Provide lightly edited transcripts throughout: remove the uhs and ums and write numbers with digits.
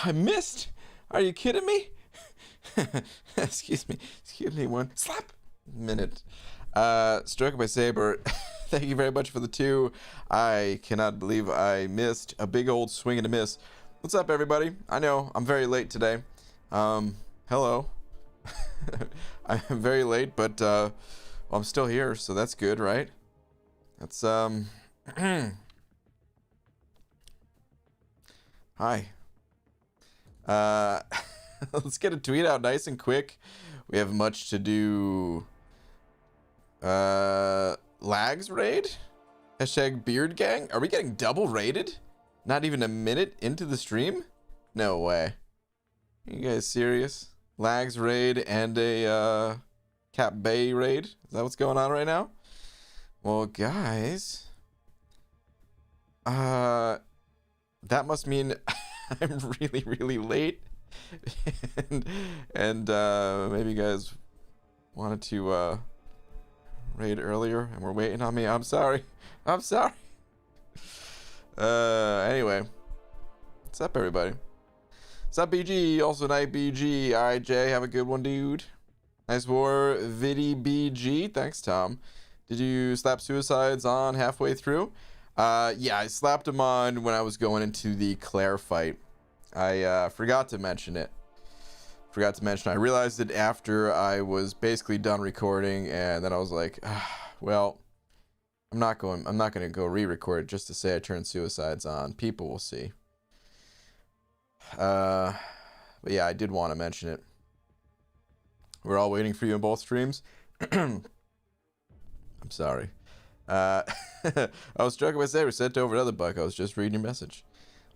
I missed. Are you kidding me? Excuse me one slap minute. Stroke by Saber. Thank you very much for the 2. I cannot believe I missed a big old swing and a miss. What's up, everybody? I know I'm very late today. Hello. I'm very late, but well, I'm still here, so that's good, right? That's Hi. Let's get a tweet out nice and quick. We have much to do. Lags raid? Hashtag beard gang? Are we getting double rated? Not even a minute into the stream? No way. Are you guys serious? Lags raid and a Cap Bay raid? Is that what's going on right now? Well, guys, that must mean I'm really late. and maybe you guys wanted to raid earlier and we're waiting on me. I'm sorry. Anyway, what's up, everybody? What's up, BG? Also night BG. All right, Jay, have a good one, dude. Nice war, Viddy BG. Thanks, Tom. Did you slap suicides on halfway through? Yeah, I slapped him on when I was going into the Claire fight. I forgot to mention it. I realized it after I was basically done recording, and then I was like, well, I'm not gonna go re-record it just to say I turned suicides on. People will see. But yeah, I did want to mention it. We're all waiting for you in both streams. I'm sorry. I was struck with Saber sent over another buck. I was just reading your message.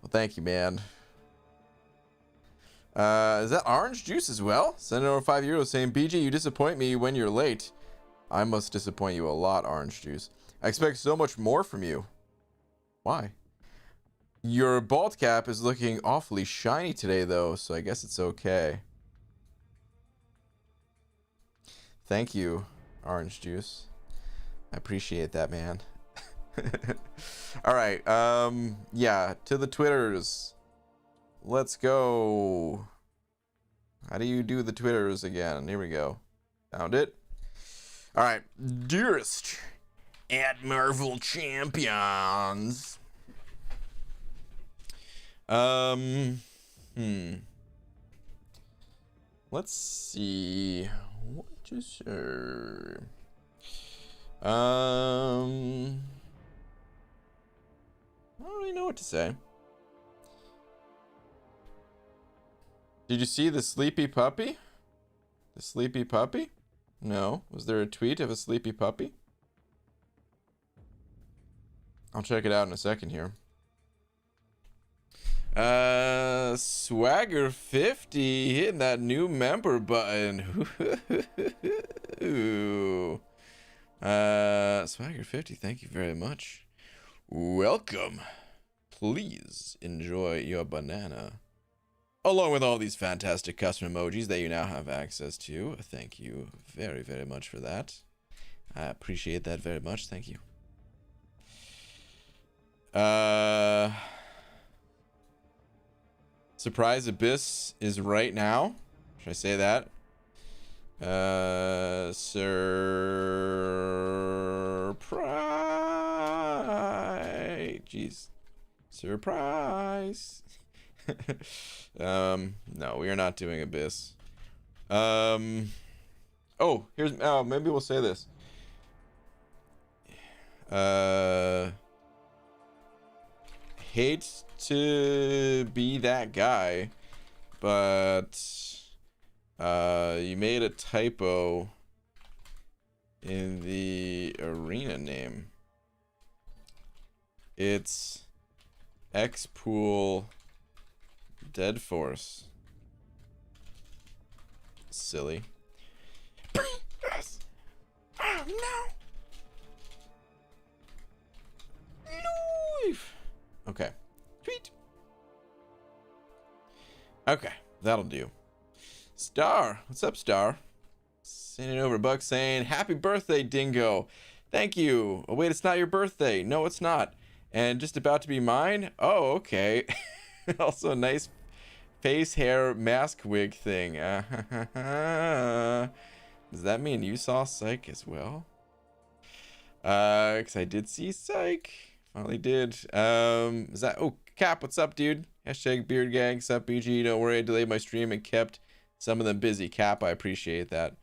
Well, thank you, man. Is that orange juice as well? Send over €5 saying, BG, you disappoint me when you're late. I must disappoint you a lot, orange juice. I expect so much more from you. Why? Your bald cap is looking awfully shiny today, though, so I guess it's okay. Thank you, orange juice. I appreciate that, man. All right, yeah, to the Twitters. Let's go. How do you do the Twitters again? Here we go. Found it. All right, dearest at Marvel Champions. Let's see what to say. I don't really know what to say. Did you see the sleepy puppy? The sleepy puppy? No. Was there a tweet of a sleepy puppy? I'll check it out in a second here. Swagger 50 hitting that new member button. Swagger 50, thank you very much. Welcome. Please enjoy your banana. Along with all these fantastic custom emojis that you now have access to. Thank you very much for that. I appreciate that very much. Thank you. Surprise Abyss is right now. Should I say that? Surprise. Jeez. Surprise. No, we are not doing Abyss. Oh, here's maybe we'll say this. Hate to be that guy, but you made a typo in the arena name. It's Xpool Dead Force. Silly. Yes. Oh no. Live. Okay. Tweet. Okay, that'll do. Star, what's up, Star? Sending over Buck saying, "Happy birthday, Dingo." Thank you. Oh wait, it's not your birthday. No, it's not. And just about to be mine. Oh, okay. Also, nice face hair mask wig thing. Does that mean you saw Psych as well? Because I did see Psych. Finally did. Is that... Oh, Cap, what's up, dude? Hashtag Beard Gang. Sup, BG? Don't worry, I delayed my stream and kept some of them busy. Cap, I appreciate that.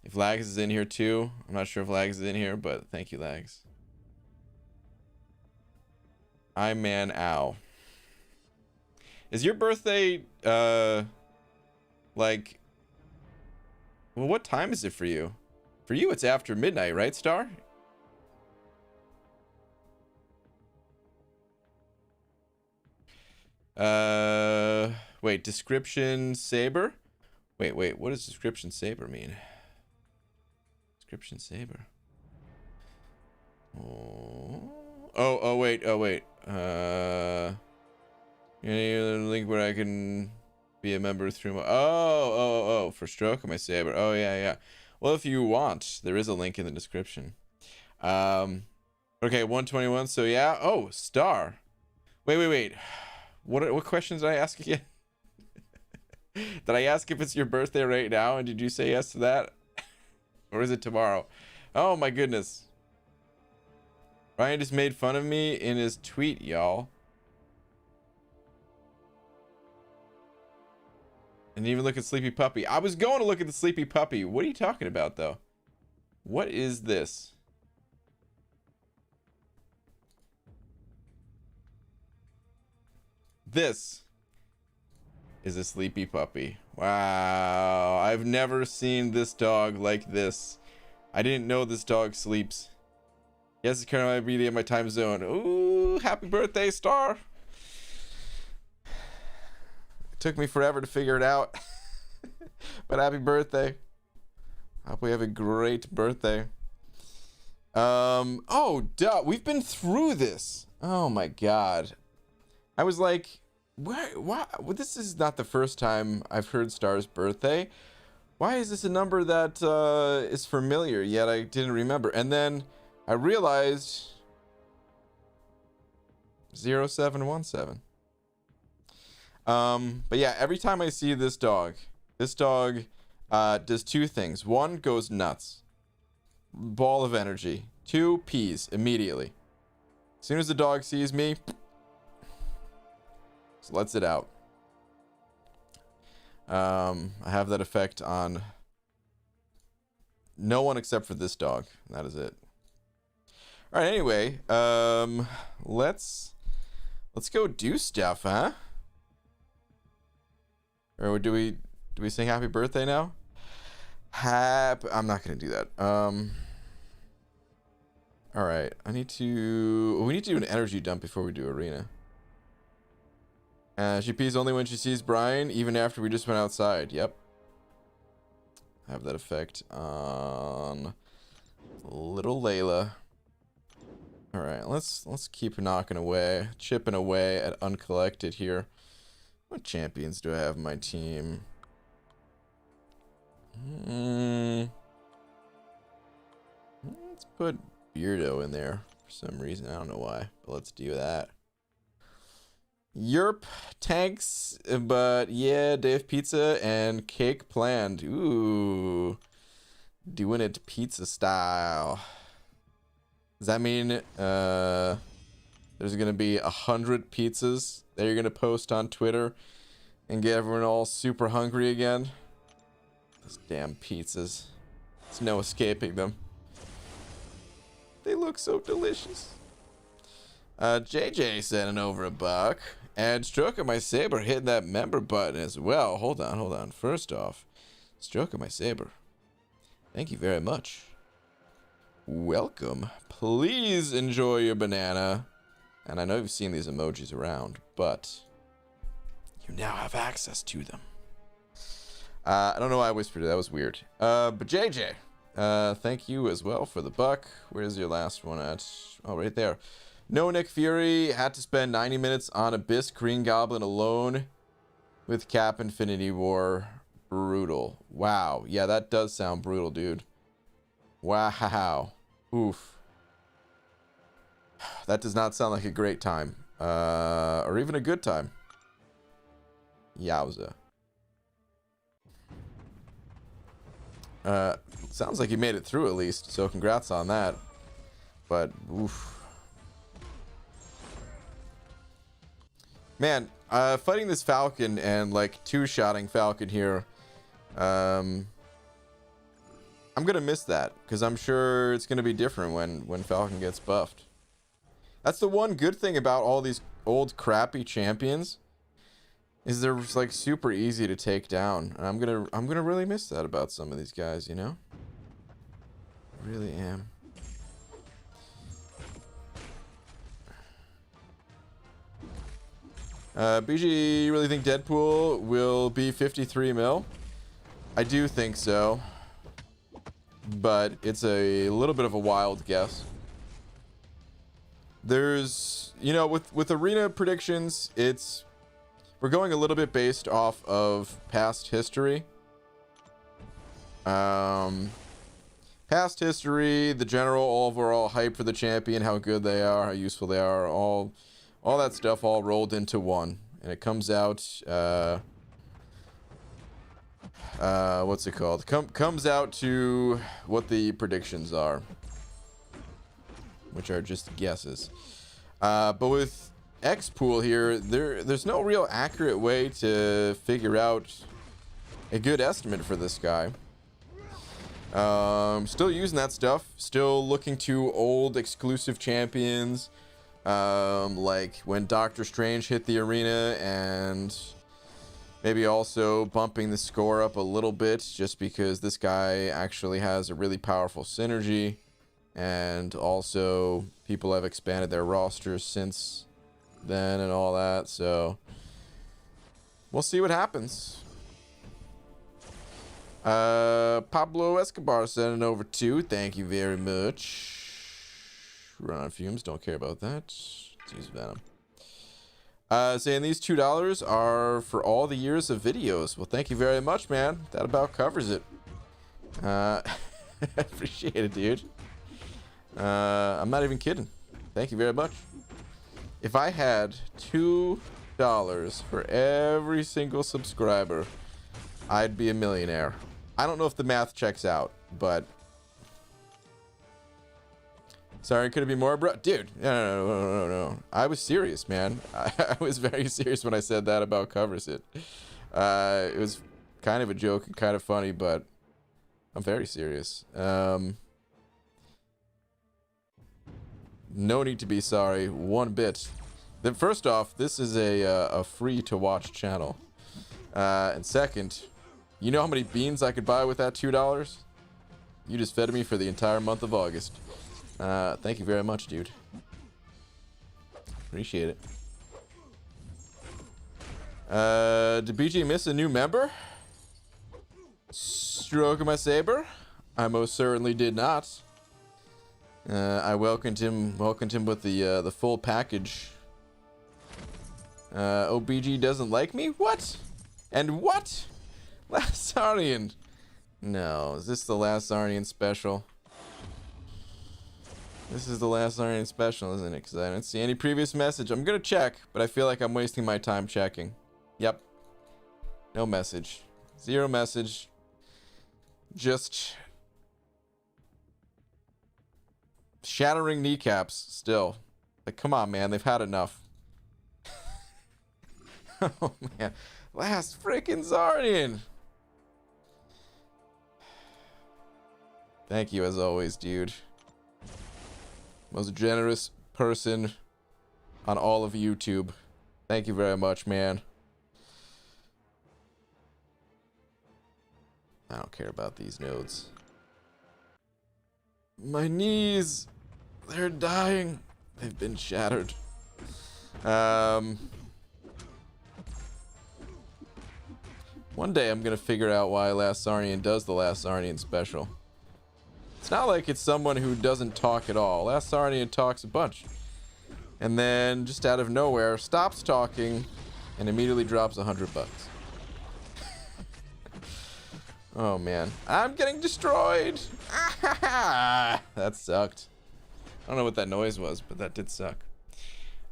If Lags is in here too. I'm not sure if Lags is in here, but thank you, Lags. I'm Man Ow. Is your birthday, like... Well, what time is it for you? For you, it's after midnight, right, Star? Wait, description saber? Wait, what does description saber mean? Description saber. Oh, wait. Any link where I can be a member through my... Oh, for stroke of my saber. Oh, yeah. Well, if you want, there is a link in the description. Okay, 121, so yeah. Oh, Star. Wait. What questions did I ask again? Did I ask if it's your birthday right now, and did you say yes to that? Or is it tomorrow? Oh my goodness. Ryan just made fun of me in his tweet, y'all. And even look at Sleepy Puppy. I was going to look at the Sleepy Puppy. What are you talking about, though? What is this? This is a Sleepy Puppy. Wow. I've never seen this dog like this. I didn't know this dog sleeps. Yes, it's currently every day in my time zone. Ooh, happy birthday, Star. It took me forever to figure it out. But happy birthday. Hope we have a great birthday. Oh, duh. We've been through this. Oh my god. I was like, why? Well, this is not the first time I've heard Star's birthday. Why is this a number that is familiar, yet I didn't remember? And then I realized 0717. But yeah, every time I see this dog does two things. One, goes nuts. Ball of energy. Two, pees immediately. As soon as the dog sees me, just lets it out. I have that effect on no one except for this dog. That is it. All right. Anyway, let's go do stuff, huh? Or do we sing happy birthday now? I'm not gonna do that. All right. We need to do an energy dump before we do arena. She pees only when she sees Brian, even after we just went outside. Yep. Have that effect on little Layla. All right, let's keep knocking away, chipping away at uncollected here. What champions do I have in my team? Let's put Beardo in there for some reason. I don't know why, but let's do that. Yerp, tanks, but yeah, Dave Pizza and cake planned. Ooh, doing it pizza style. Does that mean there's gonna be 100 pizzas that you're gonna post on Twitter and get everyone all super hungry again? Those damn pizzas. There's no escaping them. They look so delicious. JJ sending over $1. And Stroke of My Saber hitting that member button as well. Hold on. First off, Stroke of My Saber, thank you very much. Welcome. Please enjoy your banana. And I know you've seen these emojis around, but you now have access to them. I don't know why I whispered it. That was weird. But JJ, thank you as well for the $1. Where's your last one at? Oh, right there. No Nick Fury had to spend 90 minutes on Abyss Green Goblin alone with Cap Infinity War. Brutal. Wow. Yeah, that does sound brutal, dude. Wow. Oof. That does not sound like a great time. Or even a good time. Yowza. Sounds like you made it through at least, so congrats on that. But, oof. Man, fighting this Falcon and, like, two-shotting Falcon here, I'm gonna miss that, because I'm sure it's gonna be different when Falcon gets buffed. That's the one good thing about all these old crappy champions, is they're like super easy to take down. And I'm gonna really miss that about some of these guys, you know? I really am. BG, you really think Deadpool will be 53 mil? I do think so, but it's a little bit of a wild guess. There's, you know, with arena predictions, we're going a little bit based off of past history. Past history, the general overall hype for the champion, how good they are, how useful they are, all that stuff all rolled into one, and it comes out. What's it called? Comes out to what the predictions are, which are just guesses. But with Xpool here, there's no real accurate way to figure out a good estimate for this guy. Still using that stuff, still looking to old exclusive champions, like when Doctor Strange hit the arena, and maybe also bumping the score up a little bit just because this guy actually has a really powerful synergy. And also, people have expanded their rosters since then and all that, so we'll see what happens. Pablo Escobar sending over 2. Thank you very much. Run on fumes, don't care about that. Let's use Venom. Saying these $2 are for all the years of videos. Well, thank you very much, man. That about covers it. Appreciate it, dude. I'm not even kidding. Thank you very much. If I had $2 for every single subscriber, I'd be a millionaire. I don't know if the math checks out, but sorry, could it be more, bro? Dude, no. I was serious, man. I was very serious when I said that about covers it. It was kind of a joke and kind of funny, but I'm very serious. No need to be sorry one bit. Then first off, this is a free to watch channel. And second, you know how many beans I could buy with that $2? You just fed me for the entire month of August. Thank you very much, dude. Appreciate it. Did BG miss a new member? Stroke of my saber? I most certainly did not. I welcomed him with the full package. OBG doesn't like me? What? And what? Last Arnian. No, is this the last Arnian special? This is the last Arnian special, isn't it? Because I don't see any previous message. I'm gonna check, but I feel like I'm wasting my time checking. Yep. No message. Zero message. Just shattering kneecaps still. Like, come on, man. They've had enough. Oh, man. Last freaking Zarnian. Thank you, as always, dude. Most generous person on all of YouTube. Thank you very much, man. I don't care about these nodes. My knees, they're dying. They've been shattered. One day I'm gonna figure out why Last Sarnian does the Last Sarnian special. It's not like it's someone who doesn't talk at all. Last Sarnian talks a bunch. And then, just out of nowhere, stops talking and immediately drops $100. Oh man, I'm getting destroyed. That sucked. I don't know what that noise was, but that did suck.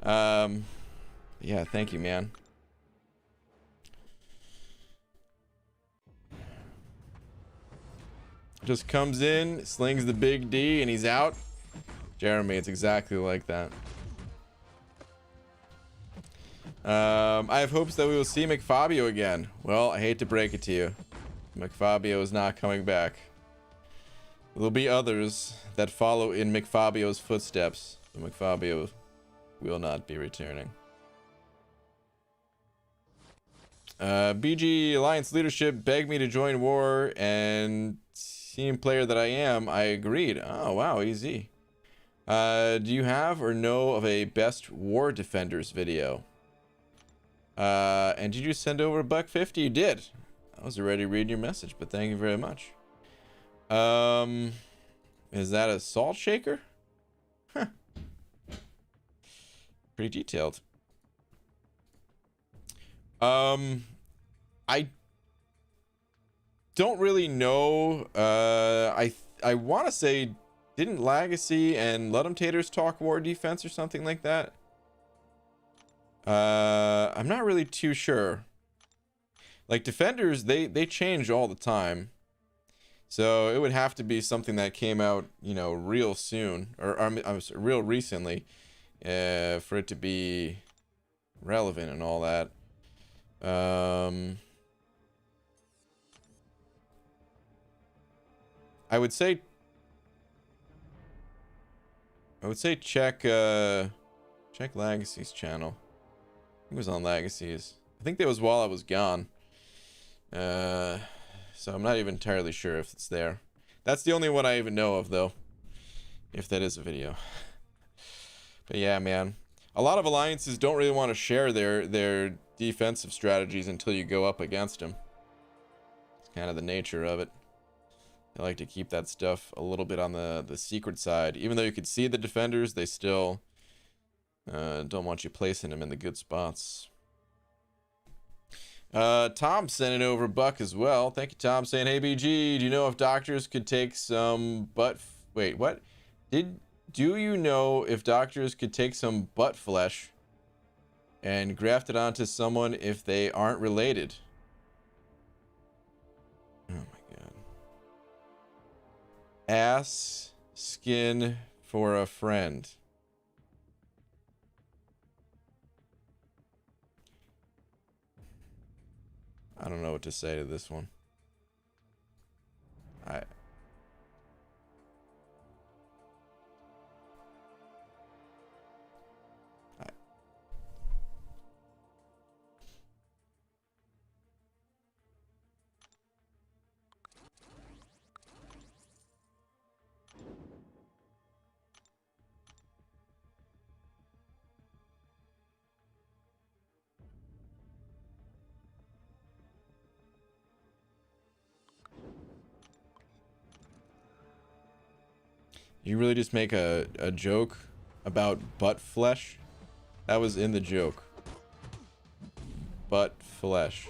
Yeah, thank you, man. Just comes in, slings the big D, and he's out. Jeremy, it's exactly like that. I have hopes that we will see McFabio again. Well, I hate to break it to you. McFabio is not coming back. There will be others that follow in McFabio's footsteps. But McFabio will not be returning. BG Alliance leadership begged me to join war, and team player that I am, I agreed. Oh, wow, easy. Do you have or know of a best war defenders video? And did you send over $1.50? You did. I was already reading your message, but thank you very much. Is that a salt shaker? Huh. Pretty detailed. I don't really know. I want to say, didn't Legacy and Ludum Taters talk war defense or something like that? I'm not really too sure. Like defenders, they change all the time. So it would have to be something that came out, you know, real soon or real recently, for it to be relevant and all that. I would say check Legacy's channel. It was on Legacy's. I think that was while I was gone. So I'm not even entirely sure if it's there. That's the only one I even know of, though. If that is a video. But yeah, man. A lot of alliances don't really want to share their defensive strategies until you go up against them. It's kind of the nature of it. They like to keep that stuff a little bit on the secret side. Even though you could see the defenders, they still don't want you placing them in the good spots. Tom sending over Buck as well. Thank you, Tom, saying, hey, BG, do you know if doctors could take some wait, what? Do you know if doctors could take some butt flesh and graft it onto someone if they aren't related? Oh my god. Ass skin for a friend. I don't know what to say to this one. You really just make a joke about butt flesh? That was in the joke. Butt flesh.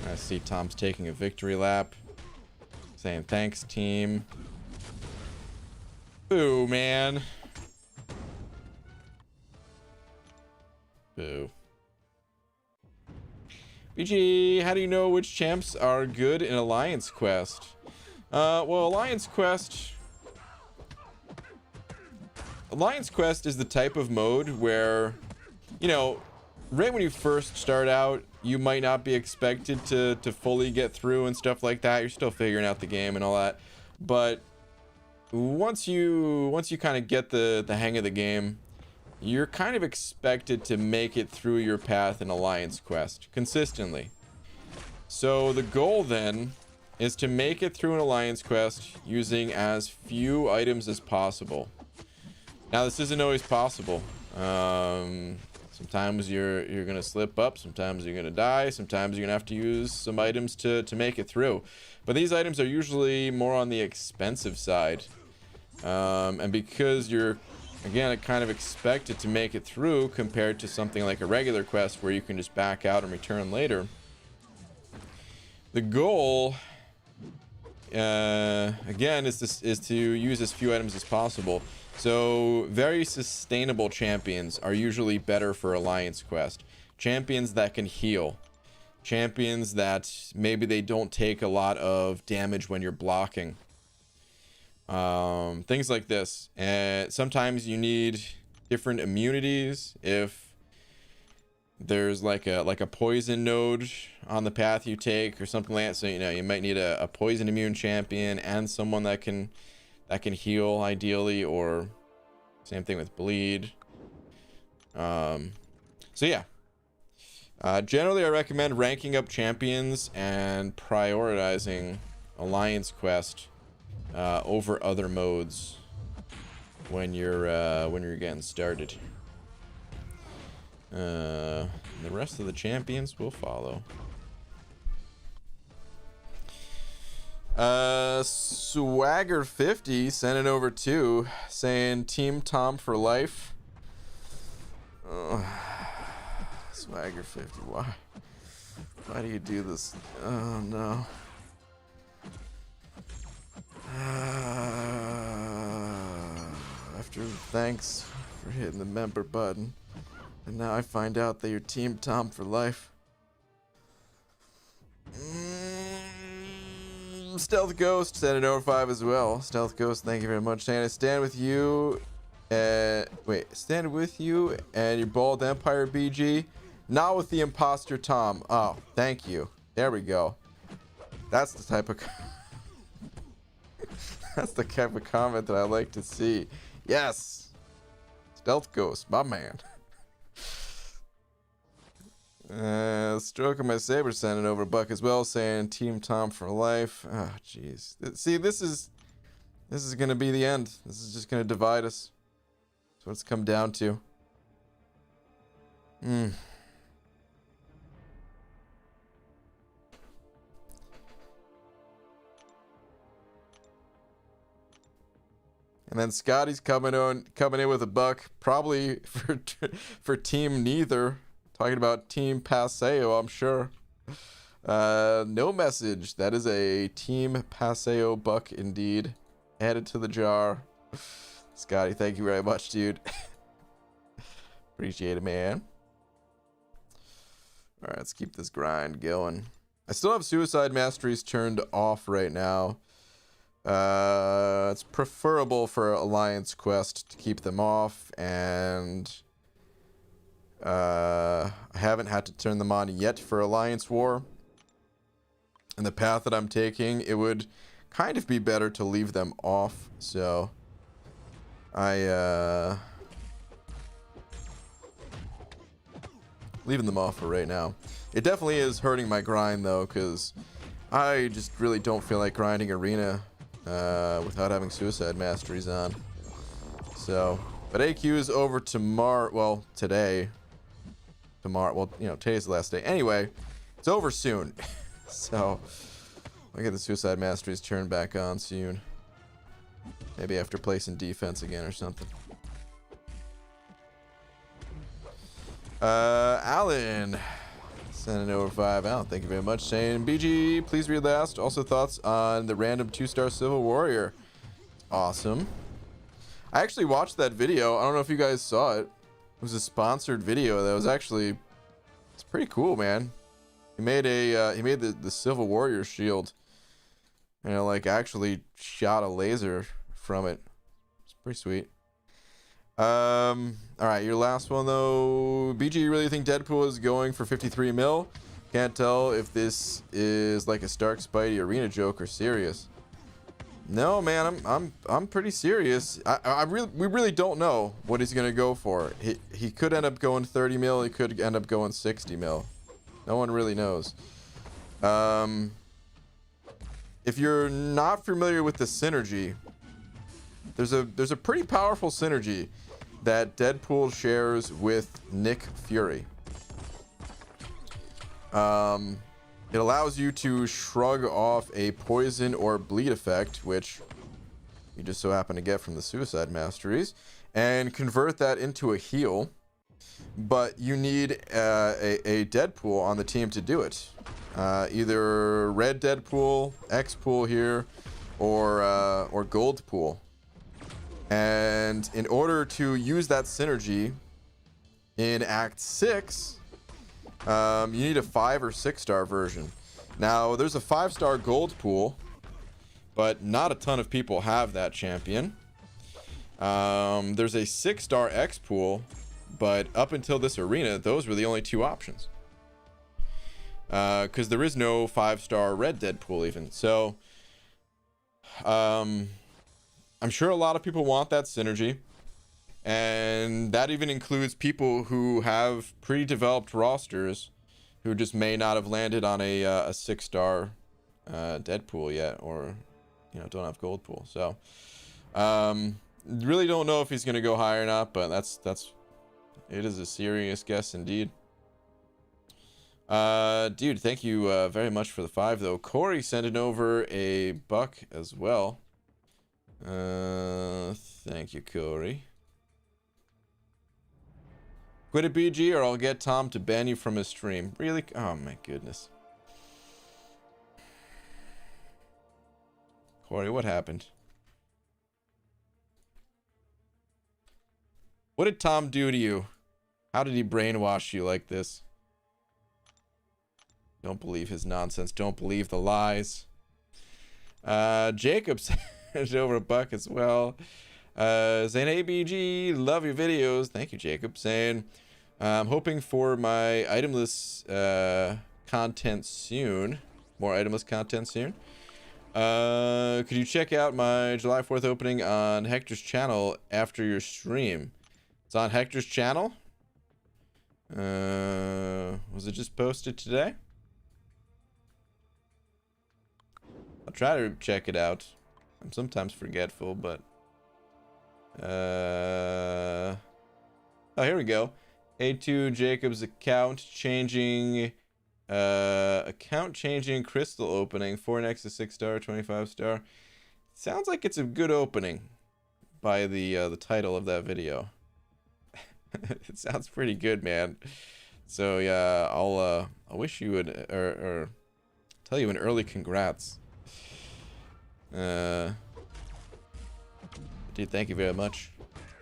I see Tom's taking a victory lap. Saying thanks, team. Boo, man. Boo. BG, how do you know which champs are good in Alliance Quest? Well, Alliance Quest is the type of mode where, you know, right when you first start out, you might not be expected to fully get through and stuff like that. You're still figuring out the game and all that. But once you kind of get the hang of the game, you're kind of expected to make it through your path in Alliance Quest consistently. So the goal then is to make it through an Alliance Quest using as few items as possible. Now this isn't always possible. Sometimes you're gonna slip up, sometimes you're gonna die, sometimes you're gonna have to use some items to make it through. But these items are usually more on the expensive side. And because you're again kind of expected to make it through compared to something like a regular quest where you can just back out and return later, the goal again is to use as few items as possible. So very sustainable champions are usually better for Alliance Quest. Champions that can heal. Champions that maybe they don't take a lot of damage when you're blocking. Things like this. And sometimes you need different immunities. If there's like a poison node on the path you take or something like that, so you might need a poison immune champion and someone that can heal ideally, or same thing with bleed. So yeah, generally I recommend ranking up champions and prioritizing Alliance Quest over other modes when you're getting started. The rest of the champions will follow. Swagger 50 sent it over too, saying Team Tom for life. Swagger 50, why do you do this? Oh no. After thanks for hitting the member button, and now I find out that you're Team Tom for life. Stealth Ghost sent it over 5 as well. Stealth Ghost, thank you very much. Saying I stand with you. Stand with you and your bald Empire BG. Not with the imposter Tom. Oh, thank you. There we go. That's the type of that's the type of comment that I like to see. Yes. Stealth Ghost, my man. Stroke of my saber sent it over Buck as well, saying Team Tom for life. Oh jeez. See, this is gonna be the end. This is just gonna divide us. That's what it's come down to. And then Scotty's coming in with a buck, probably for Team Neither. Talking about Team Paseo, I'm sure. No message. That is a Team Paseo buck indeed. Added to the jar. Scotty, thank you very much, dude. Appreciate it, man. Alright, let's keep this grind going. I still have Suicide Masteries turned off right now. It's preferable for Alliance Quest to keep them off, and I haven't had to turn them on yet for Alliance War. And the path that I'm taking, it would kind of be better to leave them off, so leaving them off for right now. It definitely is hurting my grind though, because I just really don't feel like grinding Arena without having Suicide Masteries on. So, but AQ is over tomorrow. Well, today. Tomorrow. Well, you know, today's the last day. Anyway, it's over soon. So, I'll get the Suicide Masteries turned back on soon. Maybe after placing defense again or something. Alan. Sending over 5 out. Thank you very much. Saying, BG, please read last. Also thoughts on the random 2-star Civil Warrior. Awesome. I actually watched that video. I don't know if you guys saw it. It was a sponsored video that was actually, it's pretty cool, man. He made a the Civil Warrior shield. You know, like actually shot a laser from it. It's pretty sweet. All right, your last one though. BG, you really think Deadpool is going for 53 mil? Can't tell if this is like a Stark Spidey arena joke or serious. No, man, I'm pretty serious. We really don't know what he's gonna go for. He could end up going 30 mil. He could end up going 60 mil. No one really knows. If you're not familiar with the synergy, there's a pretty powerful synergy that Deadpool shares with Nick Fury. It allows you to shrug off a poison or bleed effect, which you just so happen to get from the Suicide Masteries, and convert that into a heal. But you need a Deadpool on the team to do it. Either red Deadpool, Xpool here, or gold pool. And in order to use that synergy in Act 6, you need a 5 or 6 star version. Now, there's a 5-star gold pool, but not a ton of people have that champion. There's a 6-star Xpool, but up until this arena, those were the only 2 options. Because there is no 5-star Red Dead pool even. So, I'm sure a lot of people want that synergy. And that even includes people who have pretty developed rosters who just may not have landed on a 6-star Dead pool yet, or, you know, don't have gold pool. So, really don't know if he's going to go high or not, but it is a serious guess indeed. Dude, thank you very much for the 5 though. Corey sent it over a buck as well. Thank you, Corey. Quit it, BG, or I'll get Tom to ban you from his stream. Really? Oh my goodness. Corey, what happened? What did Tom do to you? How did he brainwash you like this? Don't believe his nonsense. Don't believe the lies. Jacob sent over a buck as well. Saying, hey BG, love your videos. Thank you, Jacob. Saying, I'm hoping for my itemless content soon. More itemless content soon. Could you check out my July 4th opening on Hector's channel after your stream? It's on Hector's channel. Was it just posted today? I'll try to check it out. I'm sometimes forgetful, but oh, here we go. A2 Jacob's account changing crystal opening 4 next to 6-star 25-star. Sounds like it's a good opening by the title of that video. It sounds pretty good, man. So yeah, I'll wish you would or tell you an early congrats. Dude, thank you very much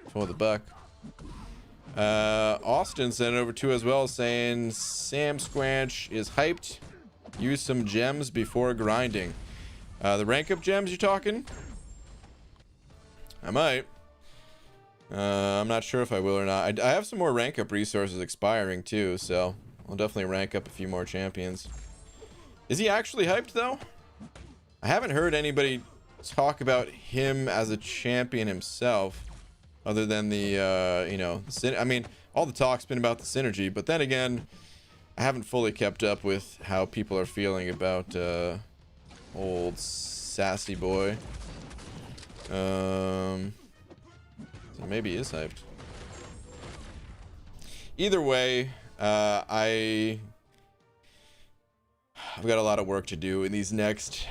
for the buck. Austin sent it over to as well, saying Sam Squanch is hyped. Use some gems before grinding. The rank up gems you talking? I might. I'm not sure if I will or not. I have some more rank up resources expiring too, so I'll definitely rank up a few more champions. Is he actually hyped though? I haven't heard anybody talk about him as a champion himself, other than the you know, I mean, all the talk's been about the synergy, but then again, I haven't fully kept up with how people are feeling about old sassy boy. So maybe he is hyped. Either way, I've got a lot of work to do in these next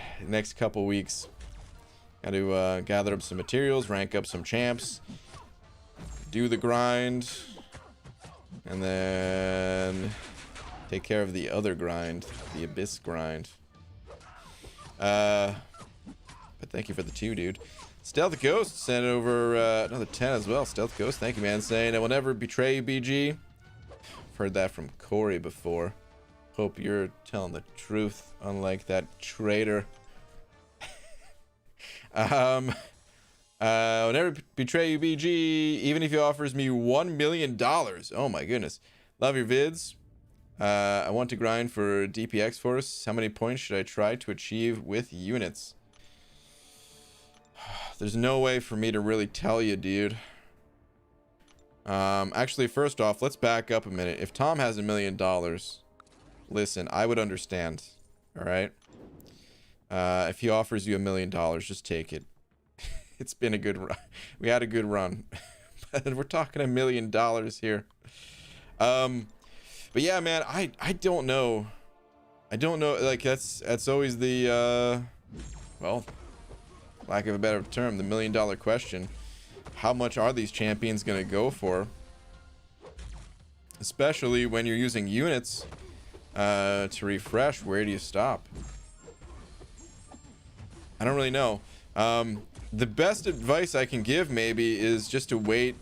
couple weeks. Got to gather up some materials, rank up some champs, do the grind, and then take care of the other grind, the Abyss grind. But thank you for the 2, dude. Stealth Ghost sent over another 10 as well. Stealth Ghost, thank you, man. Saying, I will never betray you, BG. I've heard that from Corey before. Hope you're telling the truth, unlike that traitor. I'll never betray you, BG, even if he offers me $1 million. Oh my goodness. Love your vids. I want to grind for DPX Force. How many points should I try to achieve with units? There's no way for me to really tell you, dude. Actually, first off, let's back up a minute. If Tom has $1 million, listen, I would understand. All right. If he offers you $1 million, just take it. It's been a good run. We had a good run, but we're talking $1 million here. But yeah, man, I don't know. I don't know. Like that's always the well, lack of a better term, the $1 million question. How much are these champions gonna go for? Especially when you're using units to refresh. Where do you stop? I don't really know. The best advice I can give maybe is just to wait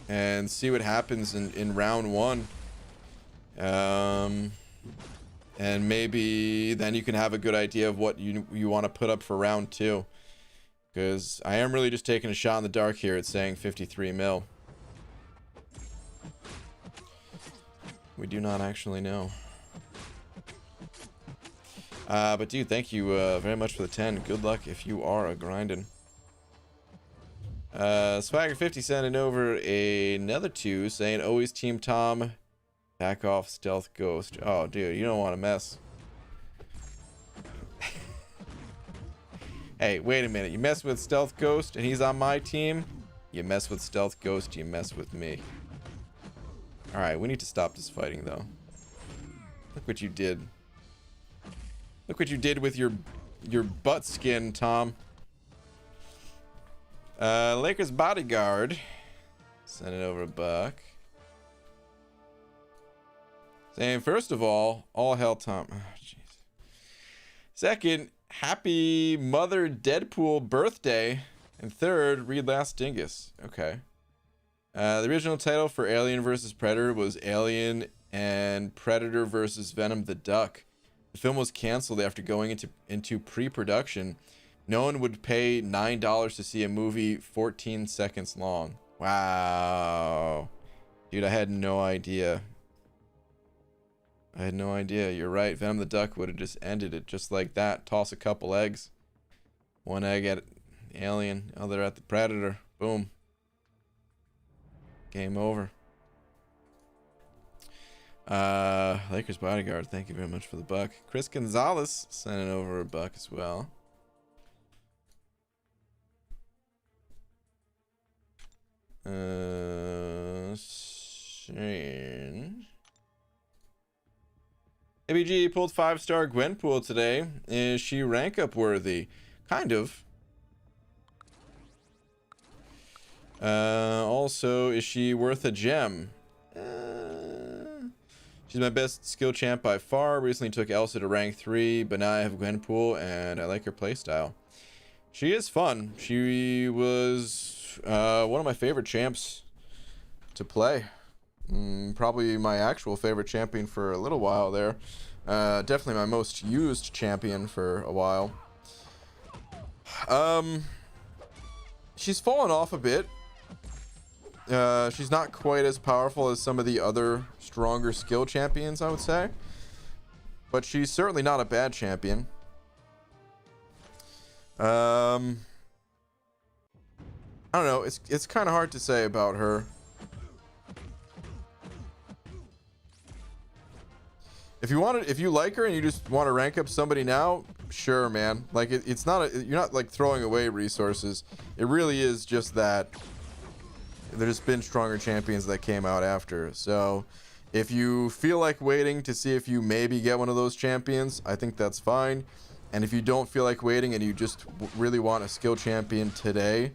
and see what happens in round one. And maybe then you can have a good idea of what you want to put up for round two. Because I am really just taking a shot in the dark here at saying 53 mil. We do not actually know. But dude, thank you very much for the 10. Good luck if you are a grinding. Swagger 50 sending over another 2 saying always team Tom. Back off stealth ghost. Oh dude, you don't want to mess. Hey, wait a minute. You mess with stealth ghost and he's on my team. You mess with stealth ghost, you mess with me. Alright, we need to stop this fighting though. Look what you did. Look what you did with your butt skin, Tom. Lakers bodyguard. Send it over a buck. Saying, first of all hell Tom. Oh, jeez. Second, happy Mother Deadpool birthday. And third, read Last Dingus. Okay. The original title for Alien vs. Predator was Alien and Predator vs. Venom the Duck. The film was canceled after going into pre-production. No one would pay $9 to see a movie 14 seconds long. Wow. Dude, I had no idea. I had no idea. You're right. Venom the Duck would have just ended it just like that. Toss a couple eggs. One egg at Alien, other at the Predator. Boom. Game over. Lakers bodyguard, thank you very much for the buck. Chris Gonzalez sending over a buck as well. Shane. ABG pulled 5-star Gwenpool today. Is she rank up worthy? Kind of. Also, is she worth a gem? She's my best skill champ by far. Recently took Elsa to rank 3, but now I have Gwenpool and I like her playstyle. She is fun. She was one of my favorite champs to play. Probably my actual favorite champion for a little while there. Definitely my most used champion for a while. She's fallen off a bit. She's not quite as powerful as some of the other stronger skill champions, I would say. But she's certainly not a bad champion. I don't know. It's kind of hard to say about her. If you like her and you just want to rank up somebody now, sure, man. Like it's not you're not like throwing away resources. It really is just that there's been stronger champions that came out after. So if you feel like waiting to see if you maybe get one of those champions, I think that's fine. And if you don't feel like waiting and you just really want a skill champion today,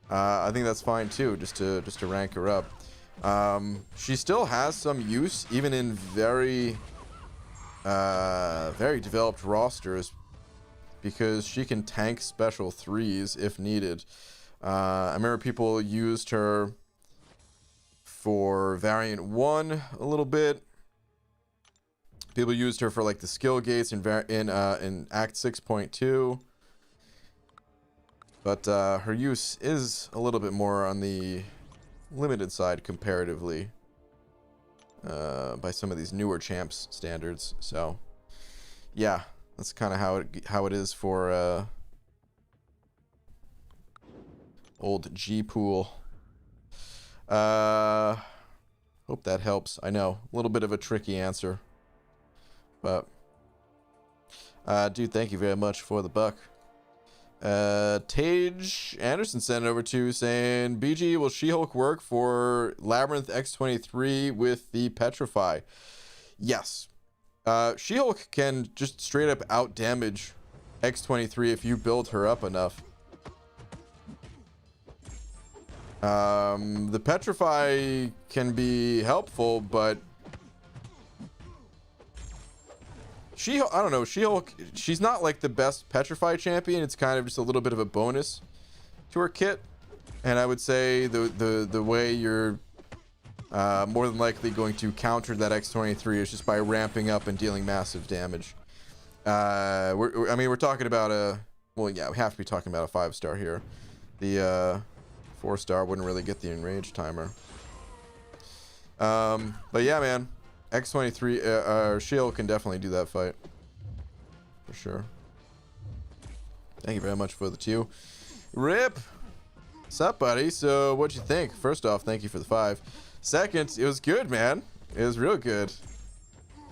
I think that's fine too, just to rank her up. She still has some use even in very developed rosters, because she can tank special 3s if needed. I remember people used her for variant 1 a little bit. People used her for like the skill gates in Act 6.2. But her use is a little bit more on the limited side comparatively by some of these newer champs standards. So yeah, that's kind of how it is for old Xpool. Hope that helps. I know, a little bit of a tricky answer, but dude, thank you very much for the buck. Tage Anderson sent it over to saying, BG, will She-Hulk work for Labyrinth X23 with the Petrify? Yes. She-Hulk can just straight up out damage X23 if you build her up enough. The Petrify can be helpful, but I don't know, She-Hulk, she's not like the best Petrify champion. It's kind of just a little bit of a bonus. to her kit, and I would say the way you're more than likely going to counter that X23 is just by ramping up and dealing massive damage. We're talking about a, well, yeah, we have to be talking about a 5-star here. The 4-star wouldn't really get the enrage timer. But yeah, man, X23 shield can definitely do that fight for sure. Thank you very much for the 2. Rip. What's up, buddy? So what'd you think? First off, thank you for the 5. Second, it was good, man. It was real good.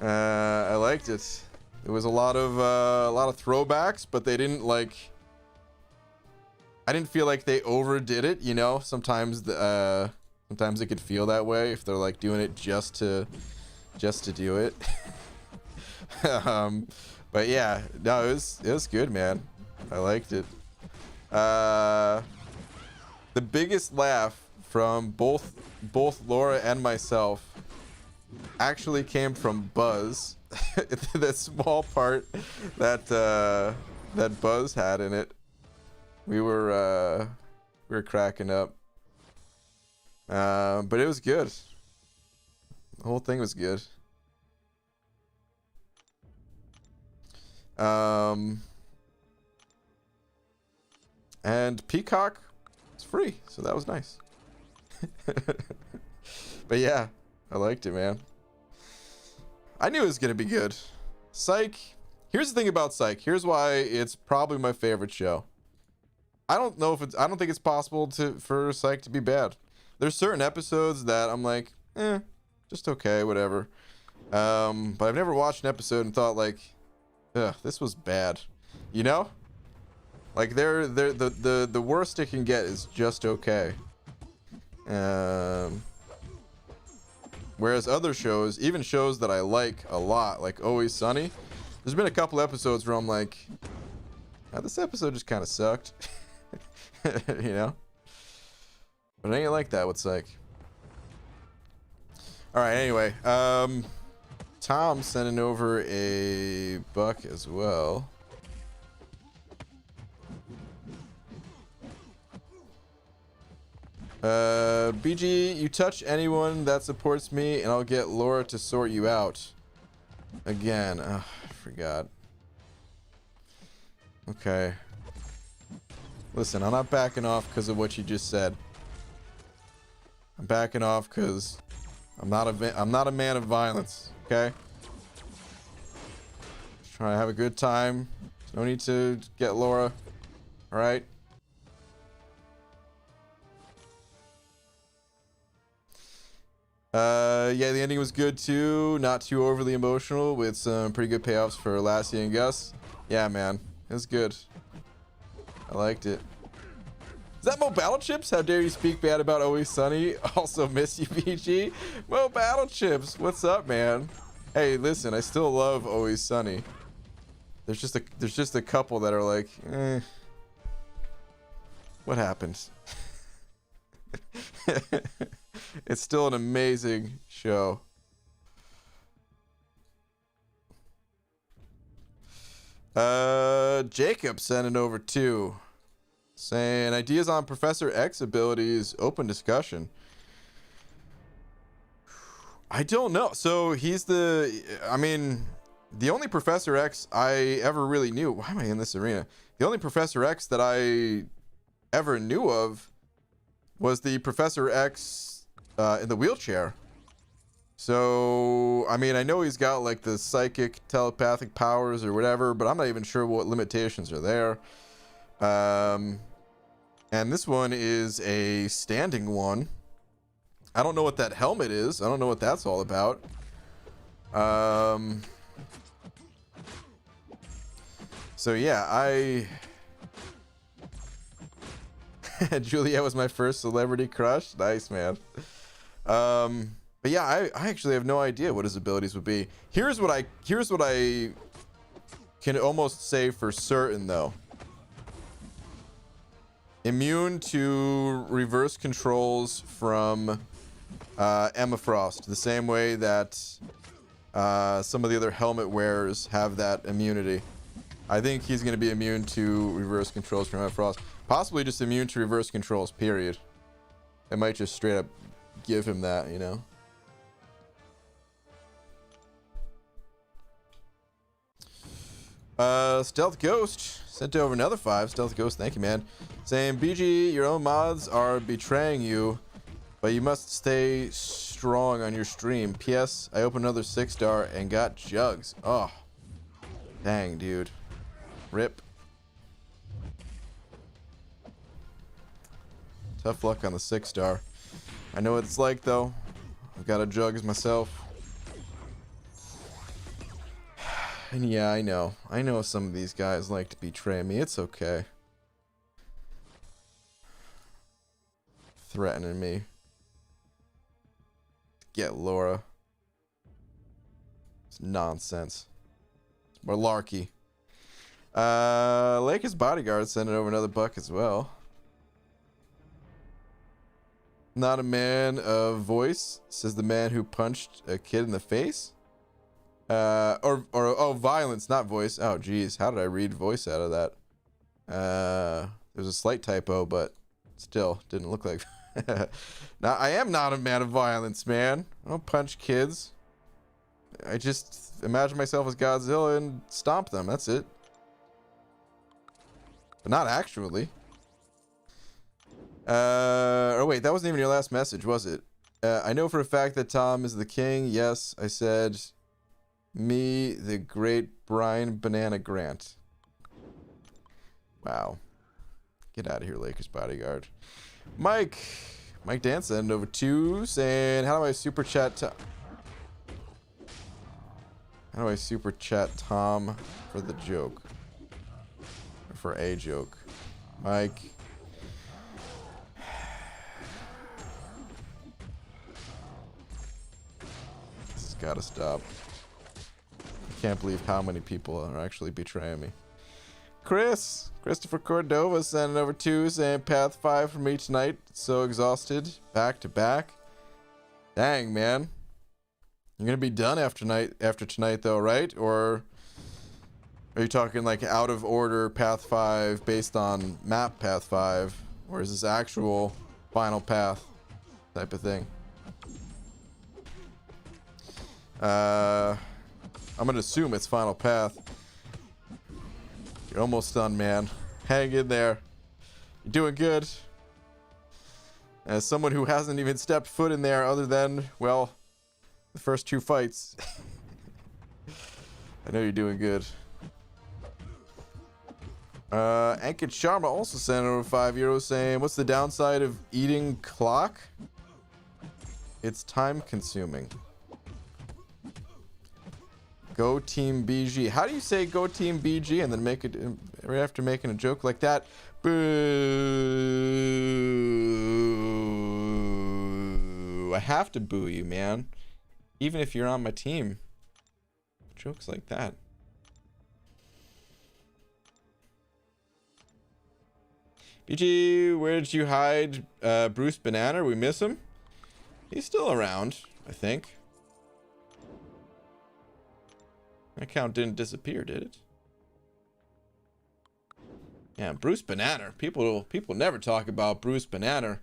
I liked it. It was a lot of throwbacks, but they didn't like. I didn't feel like they overdid it. You know, sometimes sometimes it could feel that way if they're like doing it just to do it. But yeah, no, it was good, man. I liked it. The biggest laugh from both Laura and myself actually came from Buzz. The small part that that Buzz had in it. We were cracking up. But it was good. The whole thing was good. And Peacock is free, so that was nice. But yeah, I liked it, man. I knew it was gonna be good. Psych. Here's the thing about Psych. Here's why it's probably my favorite show. I don't think it's possible for Psych to be bad. There's certain episodes that I'm like, just okay, whatever. But I've never watched an episode and thought like, ugh, this was bad. You know? Like the worst it can get is just okay. Whereas other shows, even shows that I like a lot, like Always Sunny, there's been a couple episodes where I'm like, this episode just kind of sucked. You know? But it ain't like that with Psych. Alright, anyway. Tom sending over a buck as well. BG, you touch anyone that supports me and I'll get Laura to sort you out. Again. I forgot. Okay. Listen, I'm not backing off because of what you just said. I'm backing off because I'm not a man of violence, okay? Just trying to have a good time. No need to get Laura. Alright? Yeah, the ending was good too. Not too overly emotional with some pretty good payoffs for Lassie and Gus. Yeah, man. It was good. I liked it. Is that Mo Battle Chips? How dare you speak bad about Always Sunny? Also miss you, BG. Mo Battle Chips, what's up, man? Hey, listen, I still love Always Sunny. There's just a couple that are like, what happened? It's still an amazing show. Jacob sending over too, saying ideas on Professor X abilities, open discussion. I don't know. So he's the only Professor X I ever really knew. Why am I in this arena? The only Professor X that I ever knew of was the Professor X in the wheelchair. So, I mean, I know he's got like the psychic telepathic powers or whatever, but I'm not even sure what limitations are there. And this one is a standing one. I don't know what that helmet is. I don't know what that's all about. So yeah, Juliet was my first celebrity crush. Nice, man. But yeah, I actually have no idea what his abilities would be. Here's what I can almost say for certain though. Immune to reverse controls from Emma Frost, the same way that some of the other helmet wearers have that immunity. I think he's going to be immune to reverse controls from Frost. Possibly just immune to reverse controls, period. It might just straight up give him that, you know? Stealth Ghost sent over another 5. Stealth Ghost, thank you, man. Saying, BG, your own mods are betraying you, but you must stay strong on your stream. PS, I opened another 6-star and got jugs. Oh, dang, dude. Rip. Tough luck on the 6-star. I know what it's like, though. I've got a jugs myself. And yeah, I know. I know some of these guys like to betray me. It's okay. Threatening me. Get Laura. It's nonsense. It's malarkey. Lakers bodyguard sending over another buck as well. Not a man of voice, says the man who punched a kid in the face. Oh, violence, not voice. Oh, geez, how did I read voice out of that? There's a slight typo, but still didn't look like. Now, I am not a man of violence, man. I don't punch kids. I just imagine myself as Godzilla and stomp them. That's it. But not actually. Oh wait, that wasn't even your last message, was it? I know for a fact that Tom is the king. Yes, I said me, the great Brian Banana Grant. Wow. Get out of here, Lakers bodyguard. Mike Danson over 2 saying, how do I super chat Tom for the joke? Or for a joke. Mike. This has got to stop. I can't believe how many people are actually betraying me. Christopher Cordova sending over 2 saying Path 5 for me tonight. So exhausted. Back to back. Dang, man. You're gonna be done after tonight though, right? Or are you talking like out of order Path 5 based on map Path 5? Or is this actual final path type of thing? I'm gonna assume it's final path. You're almost done, man. Hang in there. You're doing good. As someone who hasn't even stepped foot in there other than, well, the first 2 fights. I know you're doing good. Ankit Sharma also sent over €5 saying, what's the downside of eating clock? It's time consuming. Go Team BG. How do you say go Team BG and then make it right after making a joke like that? Boo. I have to boo you, man. Even if you're on my team. Jokes like that. BG, where did you hide Bruce Banana? We miss him? He's still around, I think. My account didn't disappear, did it? Yeah, Bruce Banana. People never talk about Bruce Banana.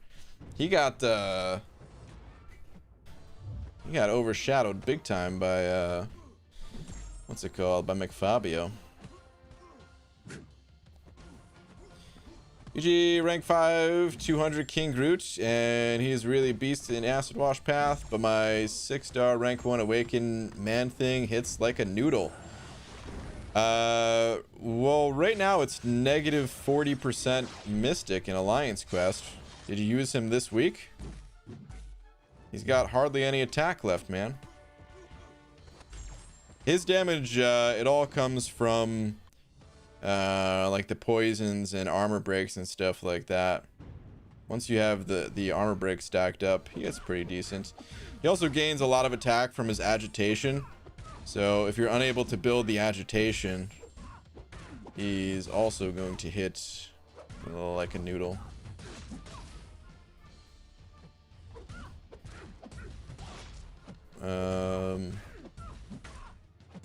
He got overshadowed big time by what's it called? By McFabio. UG rank 5, 200 King Groot, and he's really a beast in Acid Wash Path, but my 6-star rank 1 Awaken Man Thing hits like a noodle. Well, right now it's negative 40% Mystic in Alliance Quest. Did you use him this week? He's got hardly any attack left, man. His damage, it all comes from like the poisons and armor breaks and stuff like that. Once you have the armor break stacked up, he gets pretty decent. He also gains a lot of attack from his agitation, so if you're unable to build the agitation, he's also going to hit like a noodle.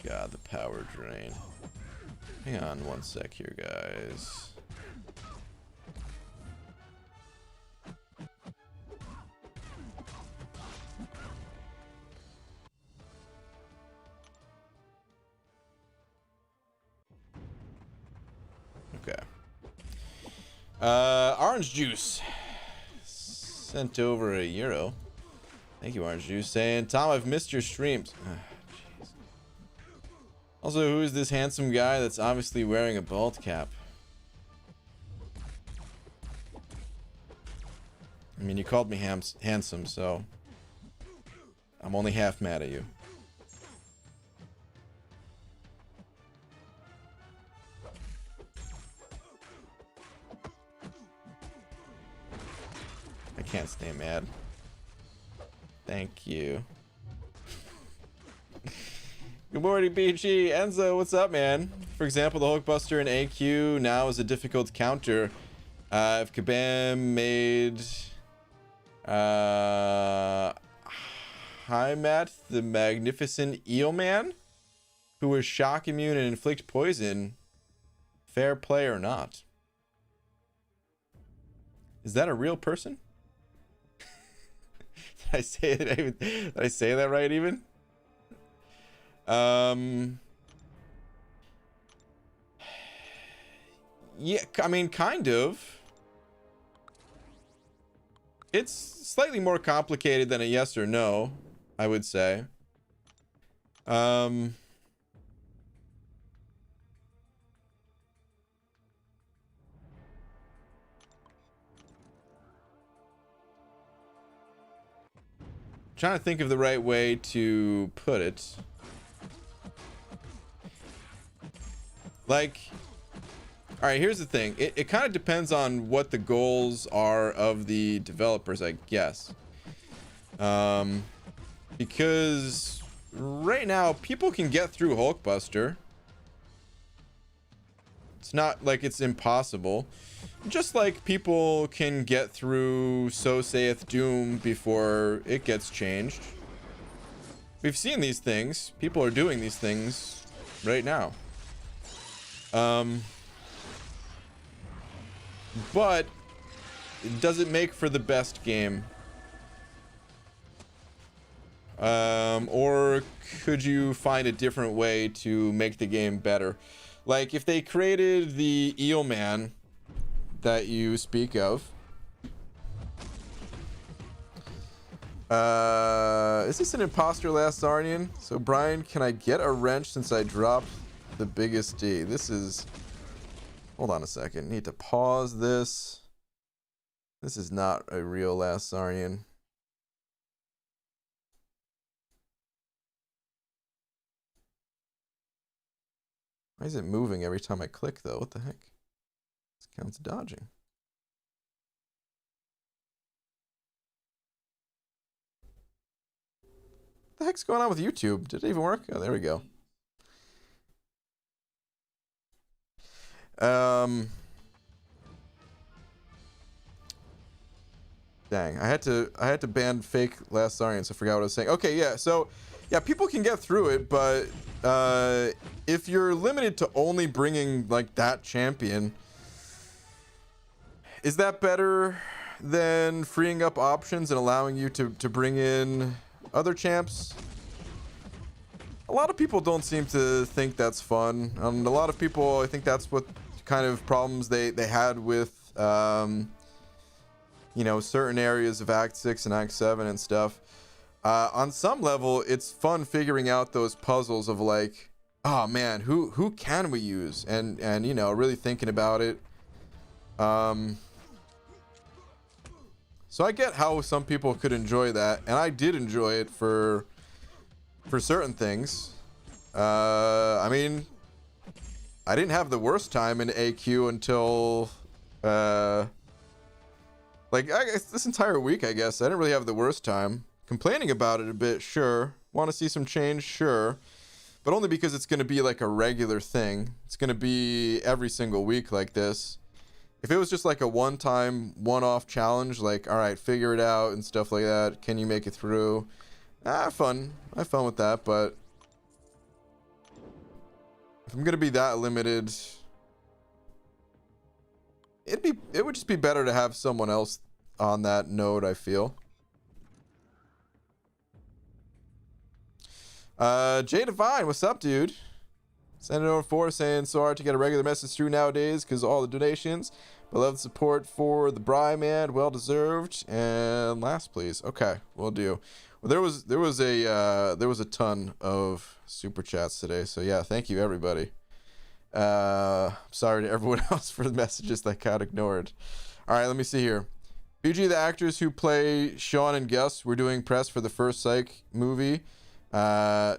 God, the power drain. Hang on one sec here, guys. Okay. Orange juice. Sent over €1. Thank you, Orange Juice. Saying, Tom, I've missed your streams. Jeez. Also, who is this handsome guy that's obviously wearing a bald cap? I mean, you called me handsome, so I'm only half mad at you. I can't stay mad. Thank you. Good morning, BG. Enzo, what's up, man? For example, the Hulkbuster in AQ now is a difficult counter. If Kabam made Heimat the Magnificent Eelman, who was shock immune and inflict poison, fair play or not? Is that a real person? Did I say it even? Did I say that right even? Yeah, I mean, kind of. It's slightly more complicated than a yes or no, I would say. Trying to think of the right way to put it. Like, all right, here's the thing. It kind of depends on what the goals are of the developers, I guess. Because right now, people can get through Hulkbuster. It's not like it's impossible. Just like people can get through So Saith Doom before it gets changed. We've seen these things. People are doing these things right now. But does it make for the best game? Or could you find a different way to make the game better? Like if they created the Eelman that you speak of. Is this an imposter last Zarnian? So Brian, can I get a wrench since I dropped the biggest D? This is... Hold on a second. Need to pause this. This is not a real last Zarnian. Why is it moving every time I click though? What the heck? This counts dodging. What the heck's going on with YouTube? Did it even work? Oh, there we go. Dang, I had to ban fake last Zarnian, so I forgot what I was saying. Okay, yeah, so yeah, people can get through it, but if you're limited to only bringing like that champion, is that better than freeing up options and allowing you to bring in other champs? A lot of people don't seem to think that's fun. A lot of people, I think that's what kind of problems they had with you know, certain areas of Act 6 and Act 7 and stuff. On some level, it's fun figuring out those puzzles of like, oh man, who can we use? And you know, really thinking about it. So I get how some people could enjoy that, and I did enjoy it for certain things. I mean, I didn't have the worst time in AQ until like I guess this entire week. I guess I didn't really have the worst time. Complaining about it a bit, sure. Want to see some change, sure, but only because it's going to be like a regular thing. It's going to be every single week like this. If it was just like a one-time, one-off challenge, like, all right, figure it out and stuff like that. Can you make it through? Fun. I have fun with that, but if I'm gonna be that limited, it would just be better to have someone else on that node, I feel. Jay Divine, what's up, dude? Sending over 4 saying so hard to get a regular message through nowadays because of all the donations. But love the support for the Bry man, well deserved. And last, please. Okay, we'll do. Well, there was a ton of super chats today, so yeah, thank you everybody. Sorry to everyone else for the messages that got ignored. All right, let me see here. BG, the actors who play Sean and Gus were doing press for the first Psych movie.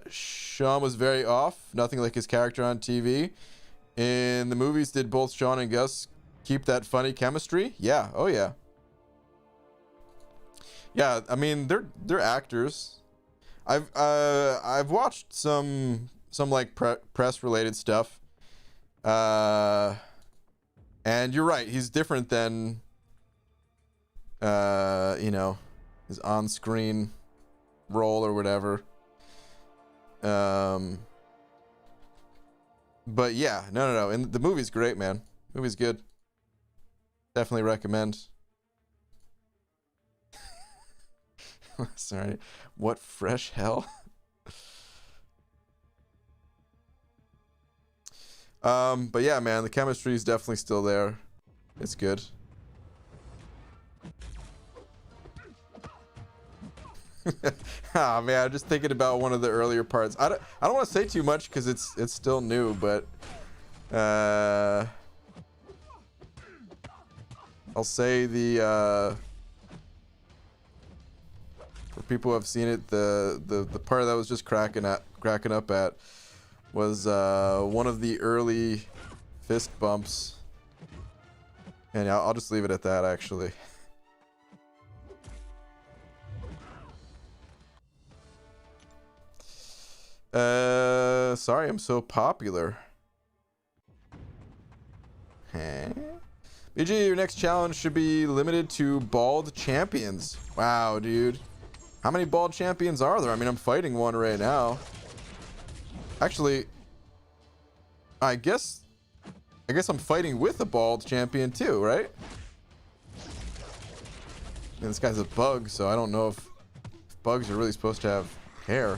Sean was very off, nothing like his character on TV. In the movies, did both Sean and Gus keep that funny chemistry? Yeah, oh yeah. Yeah, I mean they're actors. I've watched some like press related stuff. And you're right, he's different than you know, his on-screen role or whatever. But yeah, no. And the movie's great, man. Movie's good. Definitely recommend. Sorry. What fresh hell? But yeah, man, the chemistry is definitely still there. It's good. Ah, man, I'm just thinking about one of the earlier parts. I don't want to say too much because it's still new, but I'll say the for people who have seen it, the part that was just cracking up at was one of the early fist bumps, and yeah, I'll just leave it at that actually. Sorry I'm so popular. Huh? BG, your next challenge should be limited to bald champions. Wow, dude. How many bald champions are there? I mean, I'm fighting one right now. Actually, I guess I'm fighting with a bald champion too, right? And this guy's a bug, so I don't know if bugs are really supposed to have hair.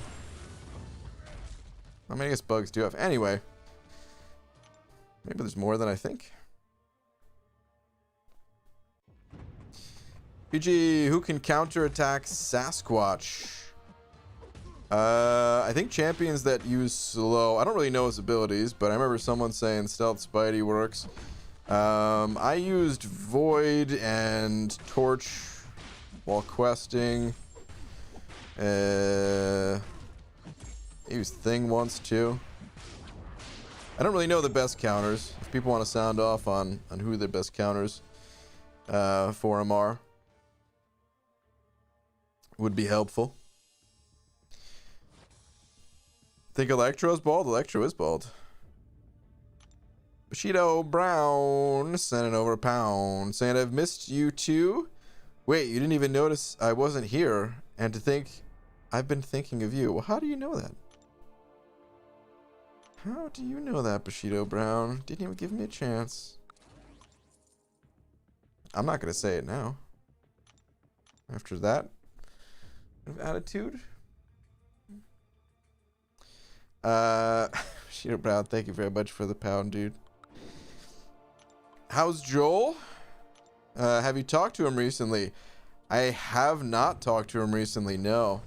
I mean, I guess bugs do have. Anyway, maybe there's more than I think. PG, who can counterattack Sasquatch? I think champions that use slow. I don't really know his abilities, but I remember someone saying Stealth Spidey works. I used Void and Torch while questing. I used Thing once too. I don't really know the best counters. If people want to sound off on who the best counters for him are, would be helpful. Think Electro's bald? Electro is bald. Bushido Brown sending over a pound, saying I've missed you too. Wait, you didn't even notice I wasn't here, and to think I've been thinking of you. Well, how do you know that? How do you know that, Bushido Brown? Didn't even give me a chance. I'm not gonna say it now. After that attitude. Bushido Brown, thank you very much for the pound, dude. How's Joel? Have you talked to him recently? I have not talked to him recently, no.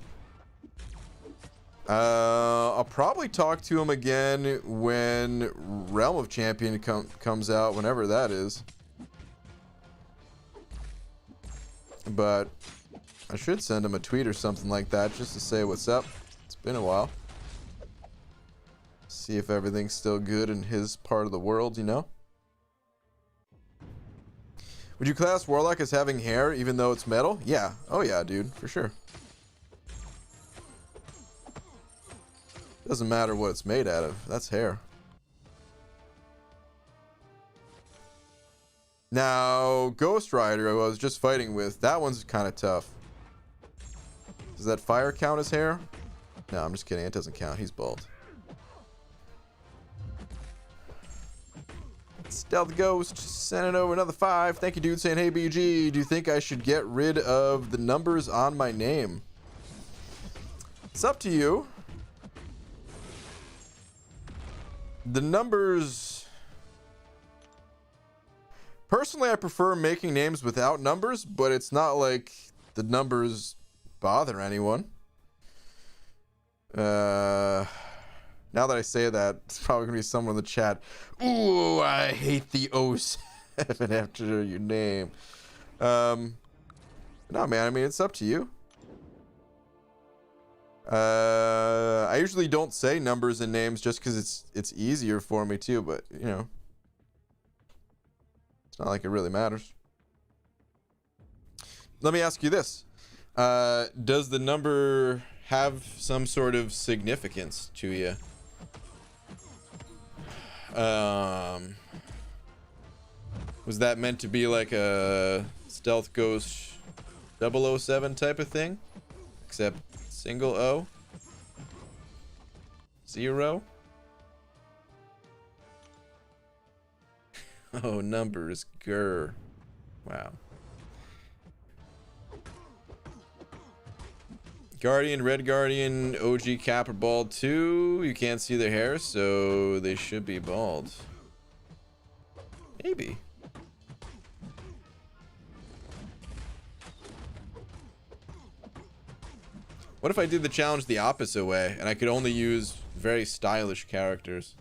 I'll probably talk to him again when Realm of Champion comes out, whenever that is. But I should send him a tweet or something like that just to say what's up. It's been a while. See if everything's still good in his part of the world, you know? Would you class Warlock as having hair even though it's metal? Yeah. Oh yeah, dude, for sure. Doesn't matter what it's made out of. That's hair. Now, Ghost Rider, I was just fighting with. That one's kind of tough. Does that fire count as hair? No, I'm just kidding. It doesn't count. He's bald. Stealth Ghost sending over another 5. Thank you, dude, saying, hey, BG, do you think I should get rid of the numbers on my name? It's up to you. The numbers... Personally, I prefer making names without numbers, but it's not like the numbers bother anyone. Now that I say that, it's probably going to be someone in the chat. Ooh, I hate the 07 after your name. No, man, I mean, it's up to you. I usually don't say numbers and names just because it's easier for me too, but, you know. It's not like it really matters. Let me ask you this. Does the number have some sort of significance to you? Was that meant to be like a Stealth Ghost 007 type of thing? Except single O? 0? Oh, numbers. Grr. Wow. Guardian, Red Guardian, OG Cap are bald too. You can't see their hair, so they should be bald. Maybe. What if I did the challenge the opposite way and I could only use very stylish characters?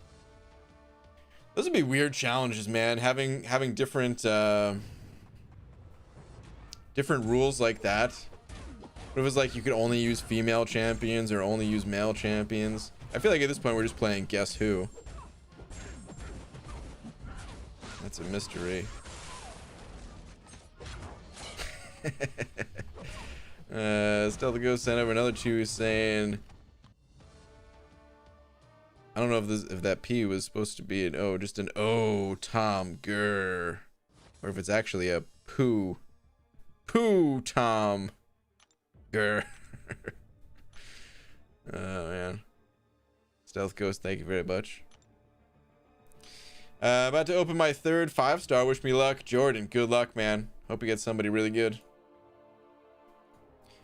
Those would be weird challenges, man. Having different different rules like that. What if it was like you could only use female champions or only use male champions? I feel like at this point we're just playing Guess Who. That's a mystery. Stealth Ghost sent over another 2 saying, I don't know if that P was supposed to be an O, just an O, Tom, grr. Or if it's actually a poo. Poo, Tom. Grr. Oh, man. Stealth Ghost, thank you very much. About to open my 3rd 5-star. Wish me luck. Jordan, good luck, man. Hope you get somebody really good.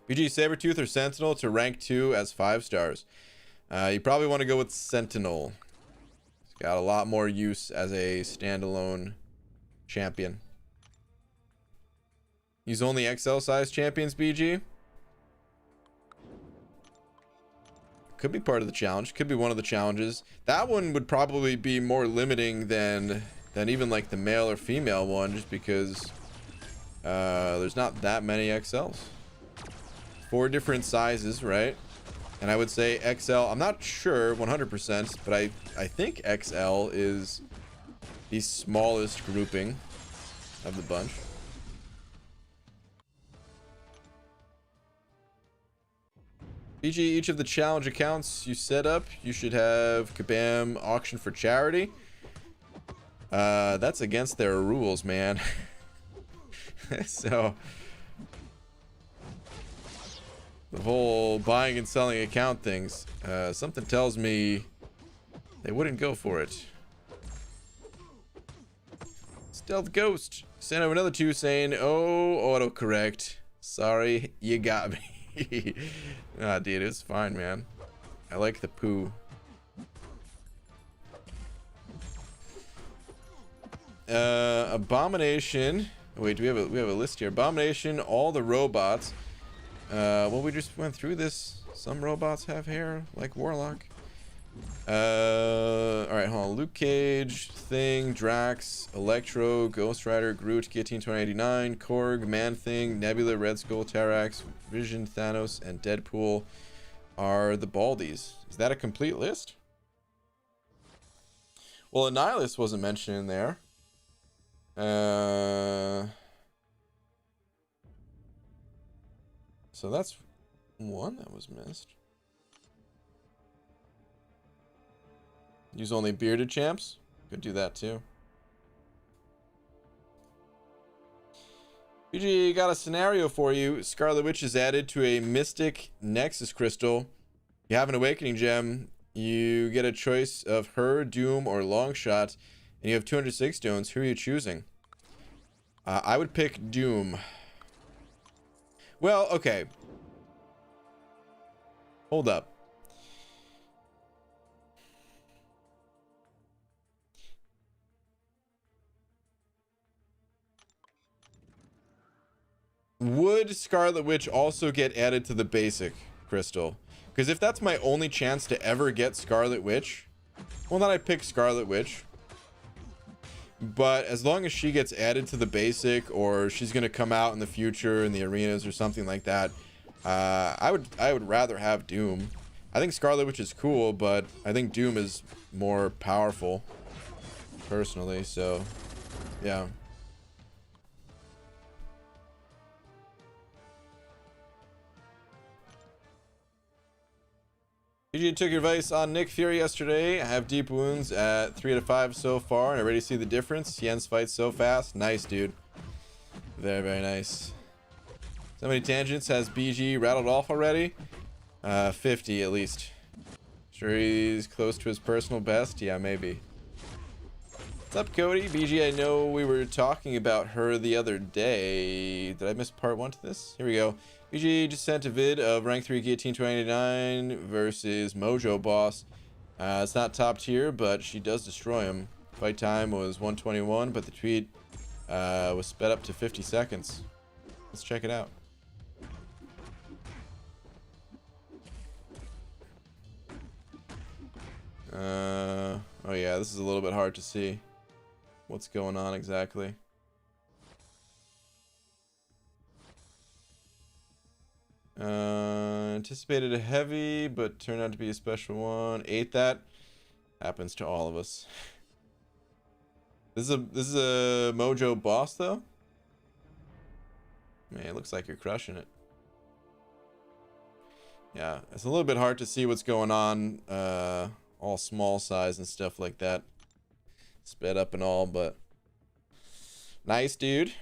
BG, Sabretooth or Sentinel to rank 2 as 5 stars. You probably want to go with Sentinel. It's got a lot more use as a standalone champion. Use only XL size champions, BG? Could be part of the challenge. Could be one of the challenges. That one would probably be more limiting than even like the male or female one, just because there's not that many XLs. 4 different sizes, right? And I would say XL, I'm not sure 100%, but I think XL is the smallest grouping of the bunch. BG, each of the challenge accounts you set up, you should have Kabam auction for charity. That's against their rules, man. So the whole buying and selling account things, something tells me they wouldn't go for it. Stealth Ghost sent over another 2 saying, oh, autocorrect. Sorry, you got me. Ah, dude, it's fine, man. I like the poo. Abomination. Wait, do we have a list here? Abomination, all the robots. Well, we just went through this. Some robots have hair, like Warlock. Alright, hold on. Luke Cage, Thing, Drax, Electro, Ghost Rider, Groot, Guillotine 2089, Korg, Man-Thing, Nebula, Red Skull, Terax, Vision, Thanos, and Deadpool are the Baldies. Is that a complete list? Well, Annihilus wasn't mentioned in there. So that's one that was missed. Use only bearded champs? Could do that too. BG, got a scenario for you. Scarlet Witch is added to a Mystic Nexus Crystal. You have an Awakening Gem. You get a choice of her, Doom, or Longshot. and you have 206 stones. Who are you choosing? I would pick Doom. Well, okay. Hold up. Would Scarlet Witch also get added to the basic crystal? Because if that's my only chance to ever get Scarlet Witch, well, then I pick Scarlet Witch. But as long as she gets added to the basic, or she's gonna come out in the future in the arenas or something like that, I would rather have Doom. I think Scarlet Witch is cool, but I think Doom is more powerful, personally. So, yeah. PG took your advice on Nick Fury yesterday. I have deep wounds at 3 out of 5 so far, and I already see the difference. Yen's fights so fast. Nice, dude. Very, very nice. So many tangents has BG rattled off already? 50 at least. Sure he's close to his personal best? Yeah, maybe. What's up, Cody? BG, I know we were talking about her the other day. Did I miss part 1 to this? Here we go. BG just sent a vid of rank 3 guillotine 299 versus Mojo boss. It's not top tier, but she does destroy him. Fight time was 121, but the tweet was sped up to 50 seconds. Let's check it out. Oh yeah, this is a little bit hard to see what's going on exactly. Anticipated a heavy, but turned out to be a special one. Ate that. Happens to all of us. This is a Mojo boss though. Man, it looks like you're crushing it. Yeah, it's a little bit hard to see what's going on. All small size and stuff like that. Sped up and all, but nice, dude.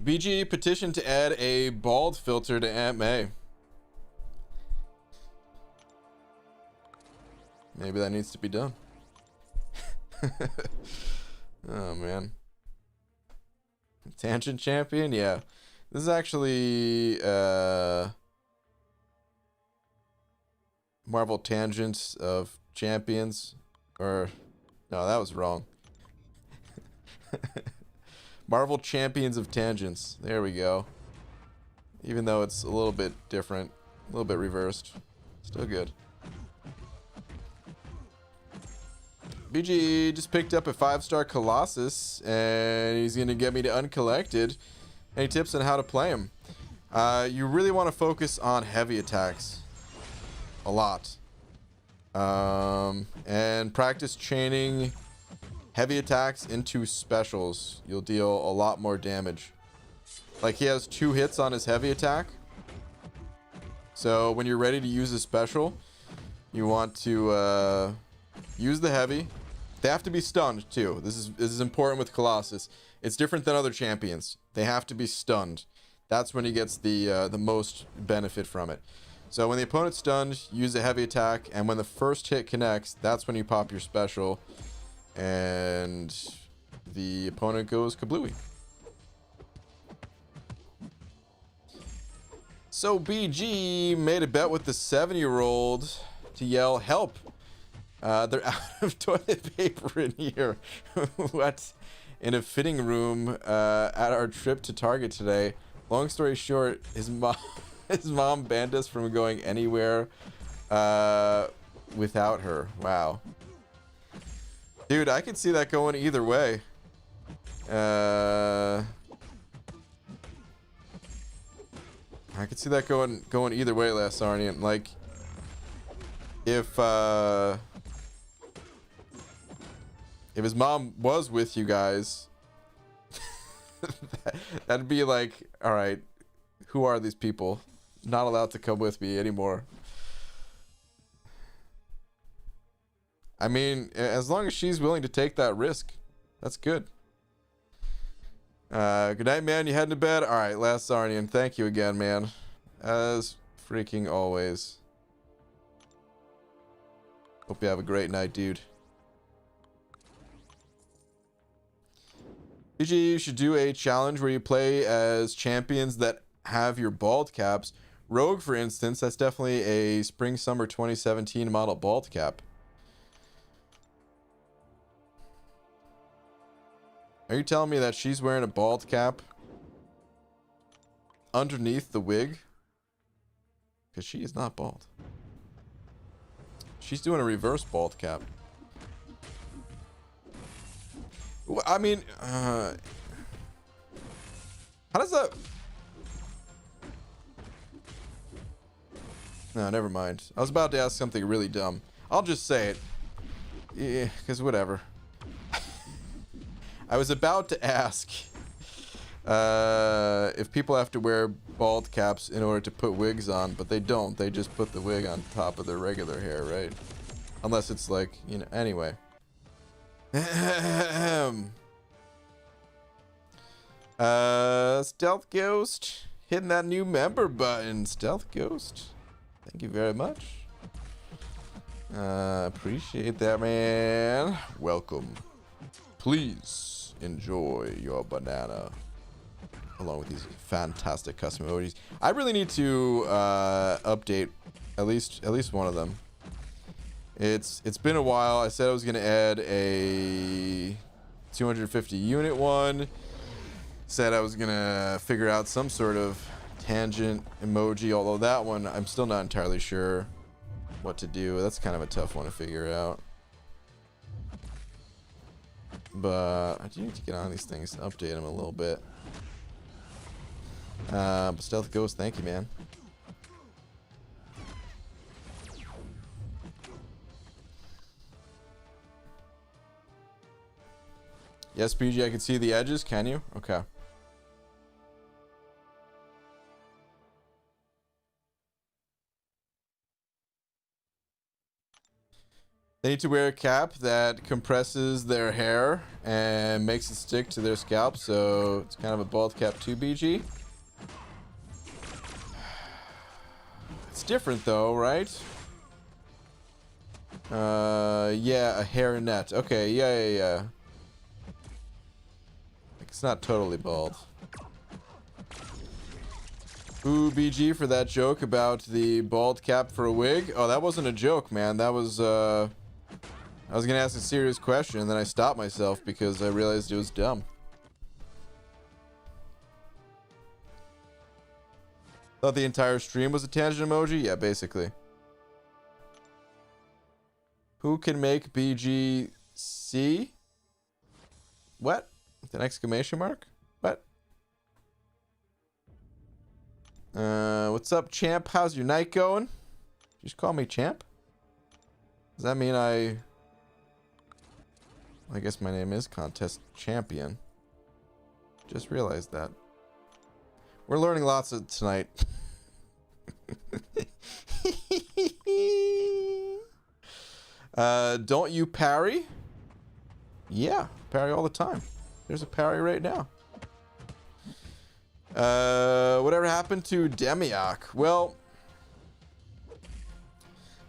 BG petitioned to add a bald filter to Aunt May. Maybe that needs to be done. Oh man. Tangent champion? Yeah. This is actually Marvel Tangents of Champions. Or no, that was wrong. Marvel Champions of Tangents. There we go. Even though it's a little bit different, a little bit reversed. Still good. BG just picked up a 5-star Colossus, and he's going to get me to uncollected. Any tips on how to play him? You really want to focus on heavy attacks. A lot. And practice chaining heavy attacks into specials. You'll deal a lot more damage. Like, he has 2 hits on his heavy attack. So when you're ready to use a special, you want to use the heavy. They have to be stunned too. This is important with Colossus. It's different than other champions. They have to be stunned. That's when he gets the most benefit from it. So when the opponent's stunned, use a heavy attack, and when the first hit connects, that's when you pop your special, and the opponent goes kablooey. So BG made a bet with the 7-year-old to yell help. They're out of toilet paper in here. What? In a fitting room at our trip to Target today. Long story short, his mom banned us from going anywhere without her. Wow. Dude, I can see that going either way. I could see that going either way, Last Sarnian. Like, if his mom was with you guys, that'd be like, all right, who are these people? Not allowed to come with me anymore. I mean, as long as she's willing to take that risk, that's good. Good night, man. You heading to bed? All right, Last Sarnian. Thank you again, man. As freaking always. Hope you have a great night, dude. BG, you should do a challenge where you play as champions that have your bald caps. Rogue, for instance, that's definitely a spring-summer 2017 model bald cap. Are you telling me that she's wearing a bald cap underneath the wig? Because she is not bald. She's doing a reverse bald cap. I mean, how does that... No, never mind. I was about to ask something really dumb. I'll just say it. Yeah, because whatever. I was about to ask if people have to wear bald caps in order to put wigs on, but they don't. They just put the wig on top of their regular hair, right? Unless it's like, you know, anyway. Stealth Ghost hitting that new member button. Stealth Ghost, thank you very much. Appreciate that, man. Welcome. Please enjoy your banana along with these fantastic custom emojis. I really need to update at least one of them. It's been a while. I said I was gonna add a 250 unit one. Said I was gonna figure out some sort of tangent emoji, although that one I'm still not entirely sure what to do. That's kind of a tough one to figure out. But I do need to get on these things to update them a little bit. But Stealth Ghost, thank you, man. Yes, PG, I can see the edges. Can you? Okay. They need to wear a cap that compresses their hair and makes it stick to their scalp, so it's kind of a bald cap too, BG. It's different though, right? Yeah, a hair net. Okay, yeah. It's not totally bald. Ooh, BG for that joke about the bald cap for a wig. Oh, that wasn't a joke, man. That was, I was gonna ask a serious question, and then I stopped myself because I realized it was dumb. Thought the entire stream was a tangent emoji? Yeah, basically. Who can make BGC? What? With an exclamation mark? What? What's up, champ? How's your night going? Just call me champ? Does that mean I guess my name is contest champion. Just realized that. We're learning lots of tonight. Don't you parry? Yeah, parry all the time. There's a parry right now. Whatever happened to Demiok? Well,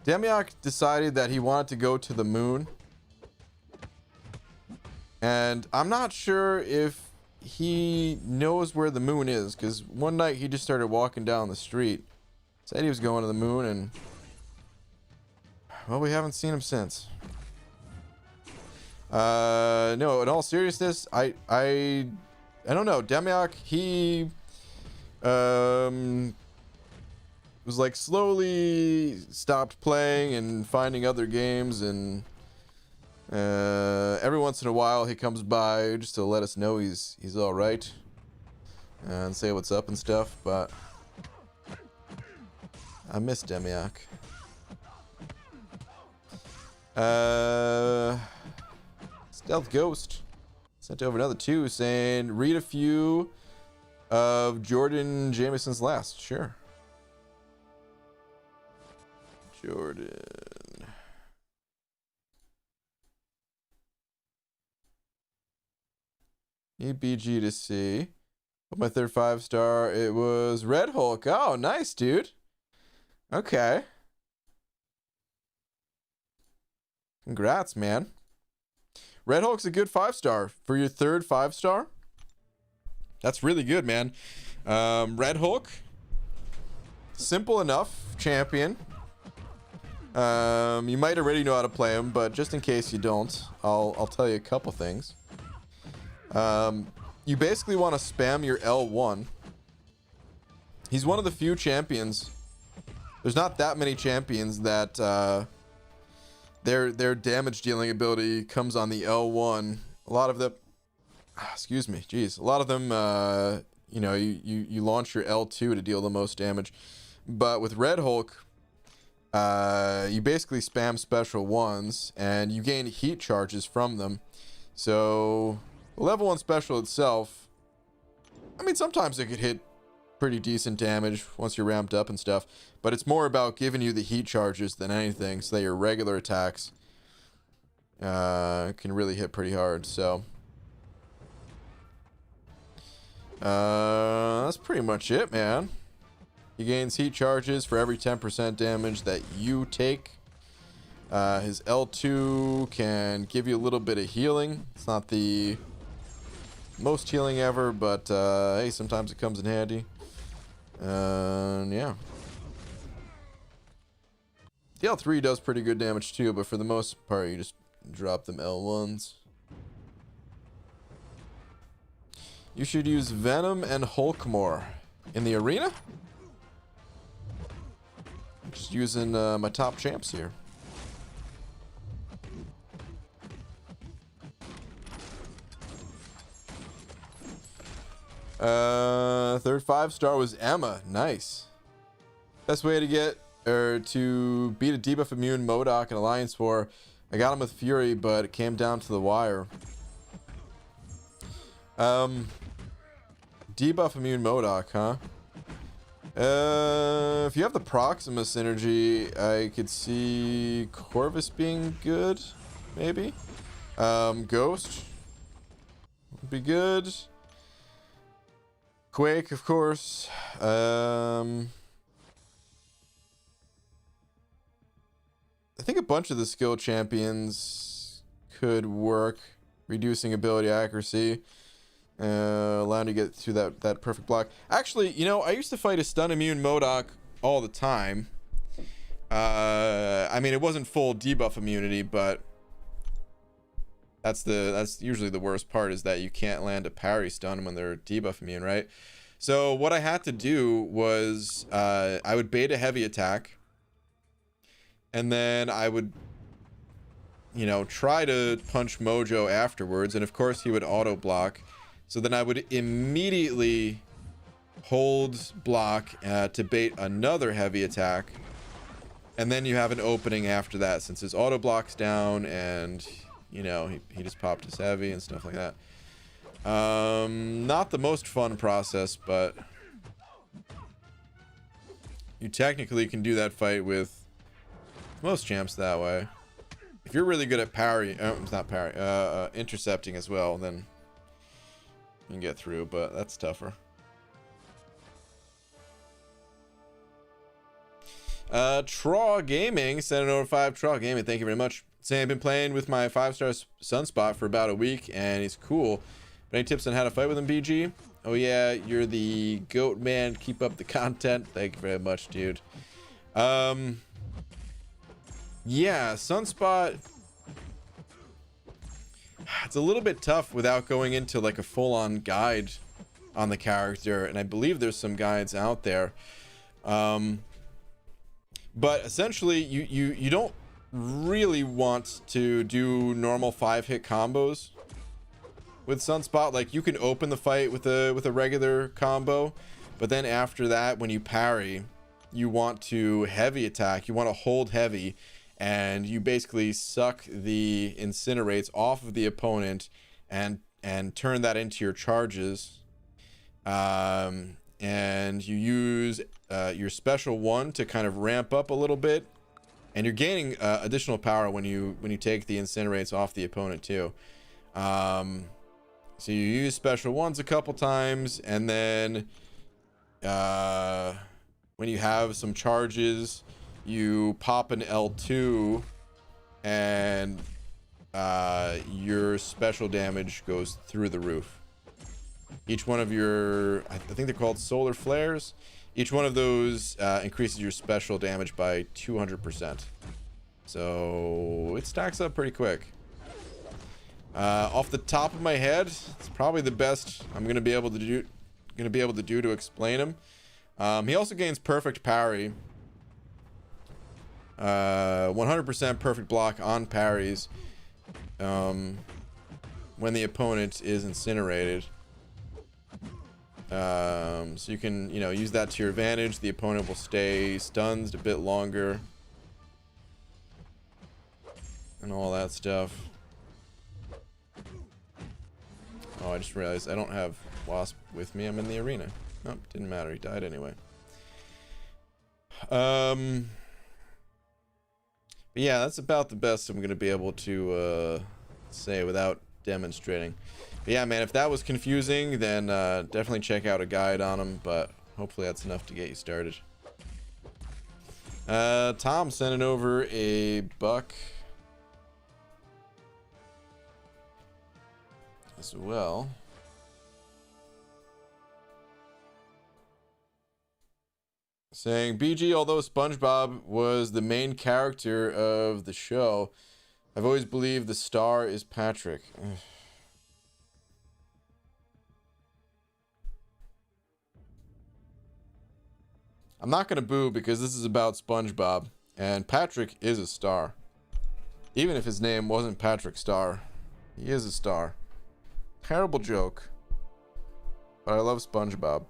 Demiok decided that he wanted to go to the moon. And I'm not sure if he knows where the moon is, because one night he just started walking down the street. Said he was going to the moon, and well, we haven't seen him since. No, in all seriousness, I don't know. Demiok, he was like slowly stopped playing and finding other games, and every once in a while he comes by just to let us know he's all right and say what's up and stuff. But I miss Demiok. Stealth Ghost sent over another 2 saying read a few of Jordan Jameson's last. Sure. Jordan. Need BG to see. But my third 5-star, it was Red Hulk. Oh, nice, dude. Okay. Congrats, man. Red Hulk's a good 5-star for your third 5-star. That's really good, man. Red Hulk, simple enough champion. You might already know how to play him, but just in case you don't, I'll tell you a couple things. You basically want to spam your L1. He's one of the few champions. There's not that many champions that their damage dealing ability comes on the L1. A lot of them, excuse me, geez, a lot of them, you know, you launch your L2 to deal the most damage. But with Red Hulk, you basically spam special ones and you gain heat charges from them. So the level 1 special itself, I mean, sometimes it could hit pretty decent damage once you're ramped up and stuff, but it's more about giving you the heat charges than anything, so that your regular attacks can really hit pretty hard. So that's pretty much it, man. He gains heat charges for every 10% damage that you take. His L2 can give you a little bit of healing. It's not the most healing ever, but hey, sometimes it comes in handy. Yeah. The L3 does pretty good damage too, but for the most part, you just drop them L1s. You should use Venom and Hulk more in the arena. I'm just using my top champs here. Third 5-star was Emma. Nice. Best way to get or to beat a debuff immune MODOK in Alliance War. I got him with Fury, but it came down to the wire. Debuff immune MODOK, huh? If you have the Proximus synergy, I could see Corvus being good, maybe. Ghost would be good. Quake, of course. I think a bunch of the skill champions could work, reducing ability accuracy, allowing you to get through that perfect block. Actually, you know, I used to fight a stun immune MODOK all the time. I mean, it wasn't full debuff immunity, but that's usually the worst part, is that you can't land a parry stun when they're debuff immune, right? So what I had to do was I would bait a heavy attack, and then I would, you know, try to punch Mojo afterwards, and of course he would auto block. So then I would immediately hold block to bait another heavy attack, and then you have an opening after that, since his auto block's down, and you know, he just popped his heavy and stuff like that. Not the most fun process, but you technically can do that fight with most champs that way. If you're really good at parry, it's not parry, intercepting as well, then you can get through, but that's tougher. Traw Gaming sent an over 5. Traw Gaming, thank you very much. Saying I've been playing with my 5-star Sunspot for about a week, and he's cool. But any tips on how to fight with him, BG? Oh yeah, you're the GOAT, man. Keep up the content. Thank you very much, dude. Yeah, Sunspot, it's a little bit tough without going into like a full-on guide on the character, and I believe there's some guides out there. But essentially, you don't really want to do normal 5-hit combos with Sunspot. Like, you can open the fight with a regular combo, but then after that, when you parry, you want to heavy attack. You want to hold heavy, and you basically suck the incinerates off of the opponent and turn that into your charges. And you use your special one to kind of ramp up a little bit, and you're gaining additional power when you take the incinerates off the opponent too. So you use special ones a couple times, and then when you have some charges, you pop an L2 and your special damage goes through the roof. Each one of your, I think they're called solar flares. Each one of those increases your special damage by 200%. So it stacks up pretty quick. Off the top of my head, it's probably the best I'm gonna be able to do to explain him. He also gains perfect parry. 100% perfect block on parries when the opponent is incinerated. So you can, use that to your advantage. The opponent will stay stunned a bit longer and all that stuff. Oh, I just realized I don't have Wasp with me. I'm in the arena. Nope, didn't matter. He died anyway. But yeah, that's about the best I'm going to be able to say without demonstrating. But yeah, man, if that was confusing, then definitely check out a guide on him, but hopefully that's enough to get you started. Tom sending over a buck as well. Saying, BG, although SpongeBob was the main character of the show, I've always believed the star is Patrick. I'm not gonna boo because this is about SpongeBob, and Patrick is a star. Even if his name wasn't Patrick Star, he is a star. Terrible joke, but I love SpongeBob.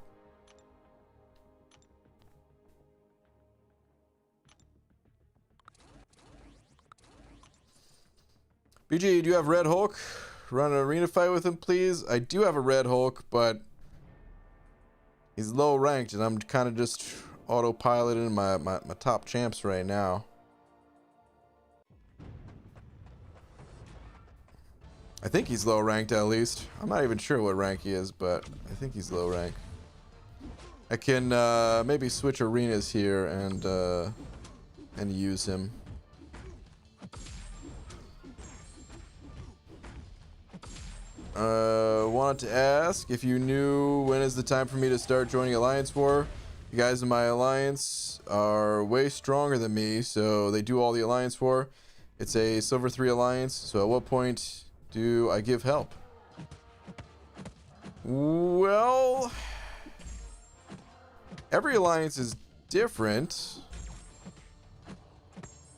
BG, do you have Red Hulk? Run an arena fight with him, please. I do have a Red Hulk, but he's low ranked, and I'm kind of just autopiloting my top champs right now. I think he's low ranked at least. I'm not even sure what rank he is, but I think he's low rank. I can maybe switch arenas here and use him. Wanted to ask if you knew when is the time for me to start joining Alliance War. You guys in my alliance are way stronger than me, so they do all the Alliance War. It's a Silver 3 alliance, so at what point do I give help? Well, every alliance is different.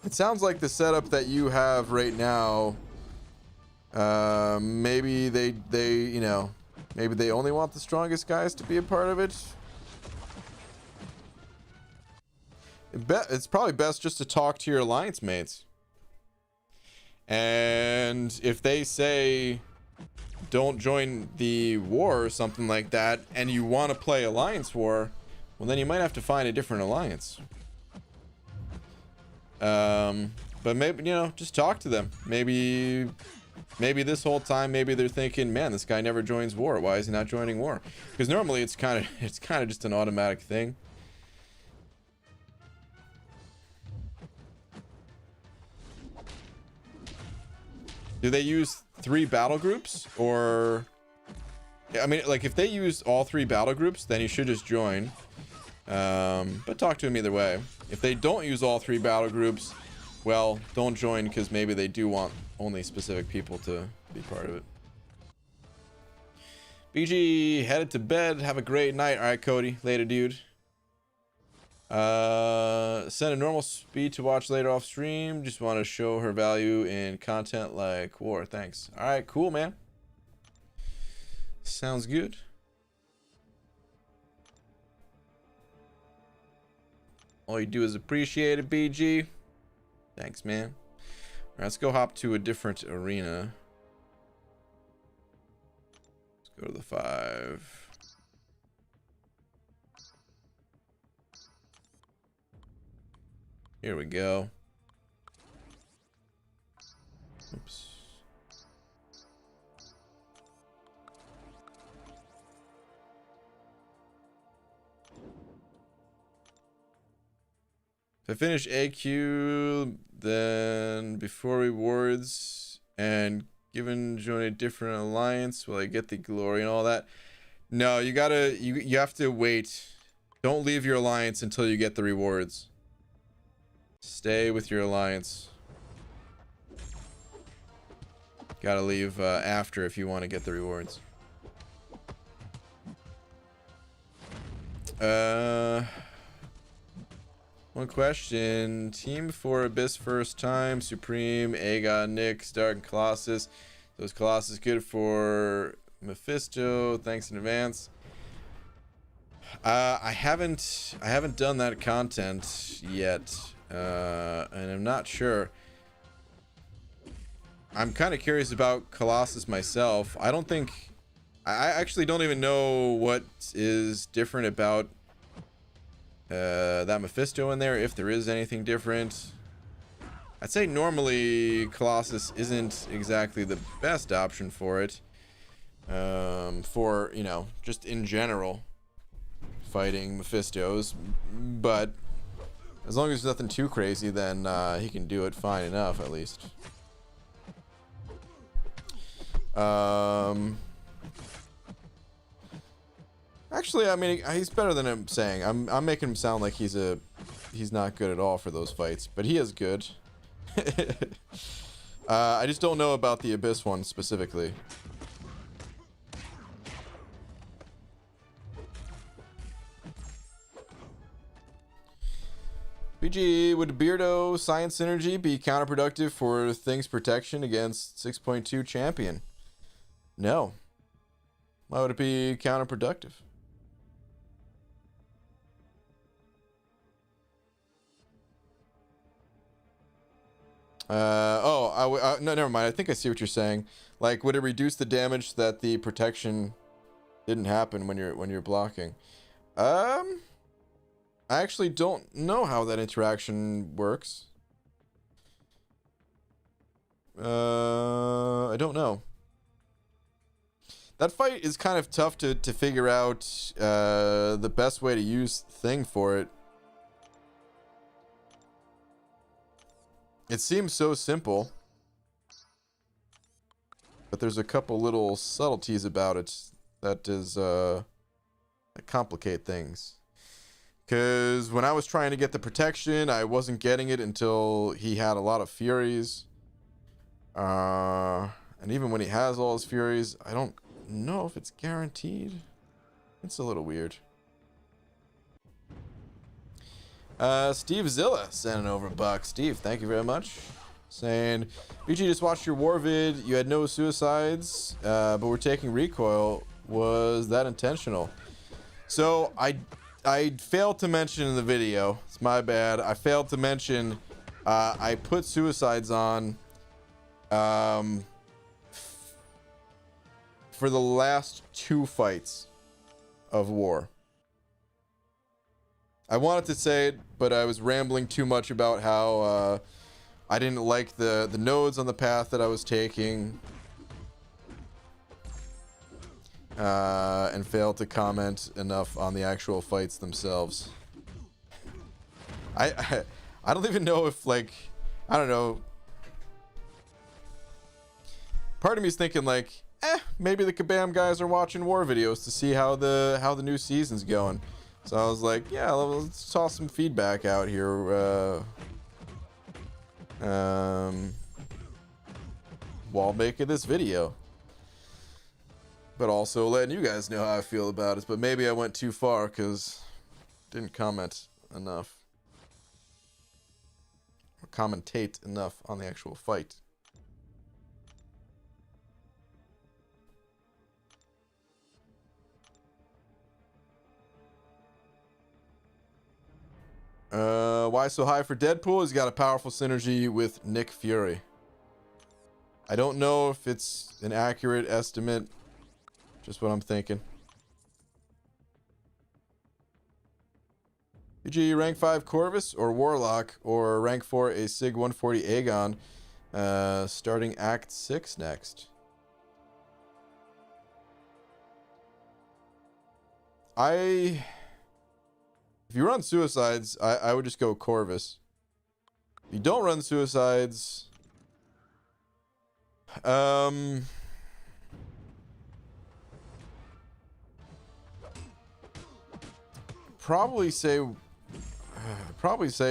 It sounds like the setup that you have right now, maybe they maybe they only want the strongest guys to be a part of it. It's probably best just to talk to your alliance mates. And if they say don't join the war or something like that, and you want to play Alliance War, well, then you might have to find a different alliance. But maybe, just talk to them. Maybe this whole time, maybe they're thinking, man, this guy never joins war. Why is he not joining war? Because normally it's kind of just an automatic thing. Do they use 3 battle groups? Or, I mean, like, if they use all 3 battle groups, then you should just join. But talk to them either way. If they don't use all 3 battle groups, well, don't join, because maybe they do want only specific people to be part of it. BG headed to bed. Have a great night. All right, Cody. Later, dude. Send a normal speed to watch later off stream. Just want to show her value in content like war. Thanks. All right, cool, man. Sounds good. All you do is appreciate it, BG. Thanks, man. All right, let's go hop to a different arena. Let's go to the 5. Here we go. Oops. I finish AQ, then before rewards and given join a different alliance, will I get the glory and all that? No, you gotta, you have to wait. Don't leave your alliance until you get the rewards. Stay with your alliance. Gotta leave after if you want to get the rewards. One question. Team for Abyss first time. Supreme, Aegon, Nyx, Dark, and Colossus. Those Colossus good for Mephisto. Thanks in advance. I haven't done that content yet. And I'm not sure. I'm kind of curious about Colossus myself. I actually don't even know what is different about that Mephisto in there, if there is anything different. I'd say normally Colossus isn't exactly the best option for it. For, you know, just in general fighting Mephistos, but as long as there's nothing too crazy, then he can do it fine enough, at least. Actually, I mean, he's better than I'm saying. I'm making him sound like he's not good at all for those fights, but he is good. I just don't know about the Abyss one specifically. BG, would Beardo Science Synergy be counterproductive for Thing's protection against 6.2 champion? No. Why would it be counterproductive? No, never mind. I think I see what you're saying. Like, would it reduce the damage that the protection didn't happen when you're blocking? I actually don't know how that interaction works. I don't know. That fight is kind of tough to figure out the best way to use Thing for it. It seems so simple, but there's a couple little subtleties about it that complicate things. Because when I was trying to get the protection, I wasn't getting it until he had a lot of Furies. And even when he has all his Furies, I don't know if it's guaranteed. It's a little weird. Steve Zilla sending over a buck. Steve, thank you very much. Saying, BG just watched your war vid. You had no suicides, but we're taking recoil. Was that intentional? So I failed to mention in the video. It's my bad. I failed to mention I put suicides on for the last 2 fights of war. I wanted to say it, but I was rambling too much about how I didn't like the nodes on the path that I was taking, and failed to comment enough on the actual fights themselves. I don't even know if, like, I don't know. Part of me is thinking like, maybe the Kabam guys are watching war videos to see how the new season's going. So I was like, yeah, let's toss some feedback out here. While making this video. But also letting you guys know how I feel about it. But maybe I went too far because I didn't comment enough. Or commentate enough on the actual fight. Why so high for Deadpool? He's got a powerful synergy with Nick Fury. I don't know if it's an accurate estimate. Just what I'm thinking. UG rank 5 Corvus or Warlock or rank 4 a Sig 140 Aegon. Starting Act 6 next. If you run suicides, I would just go Corvus. You don't run suicides. Probably say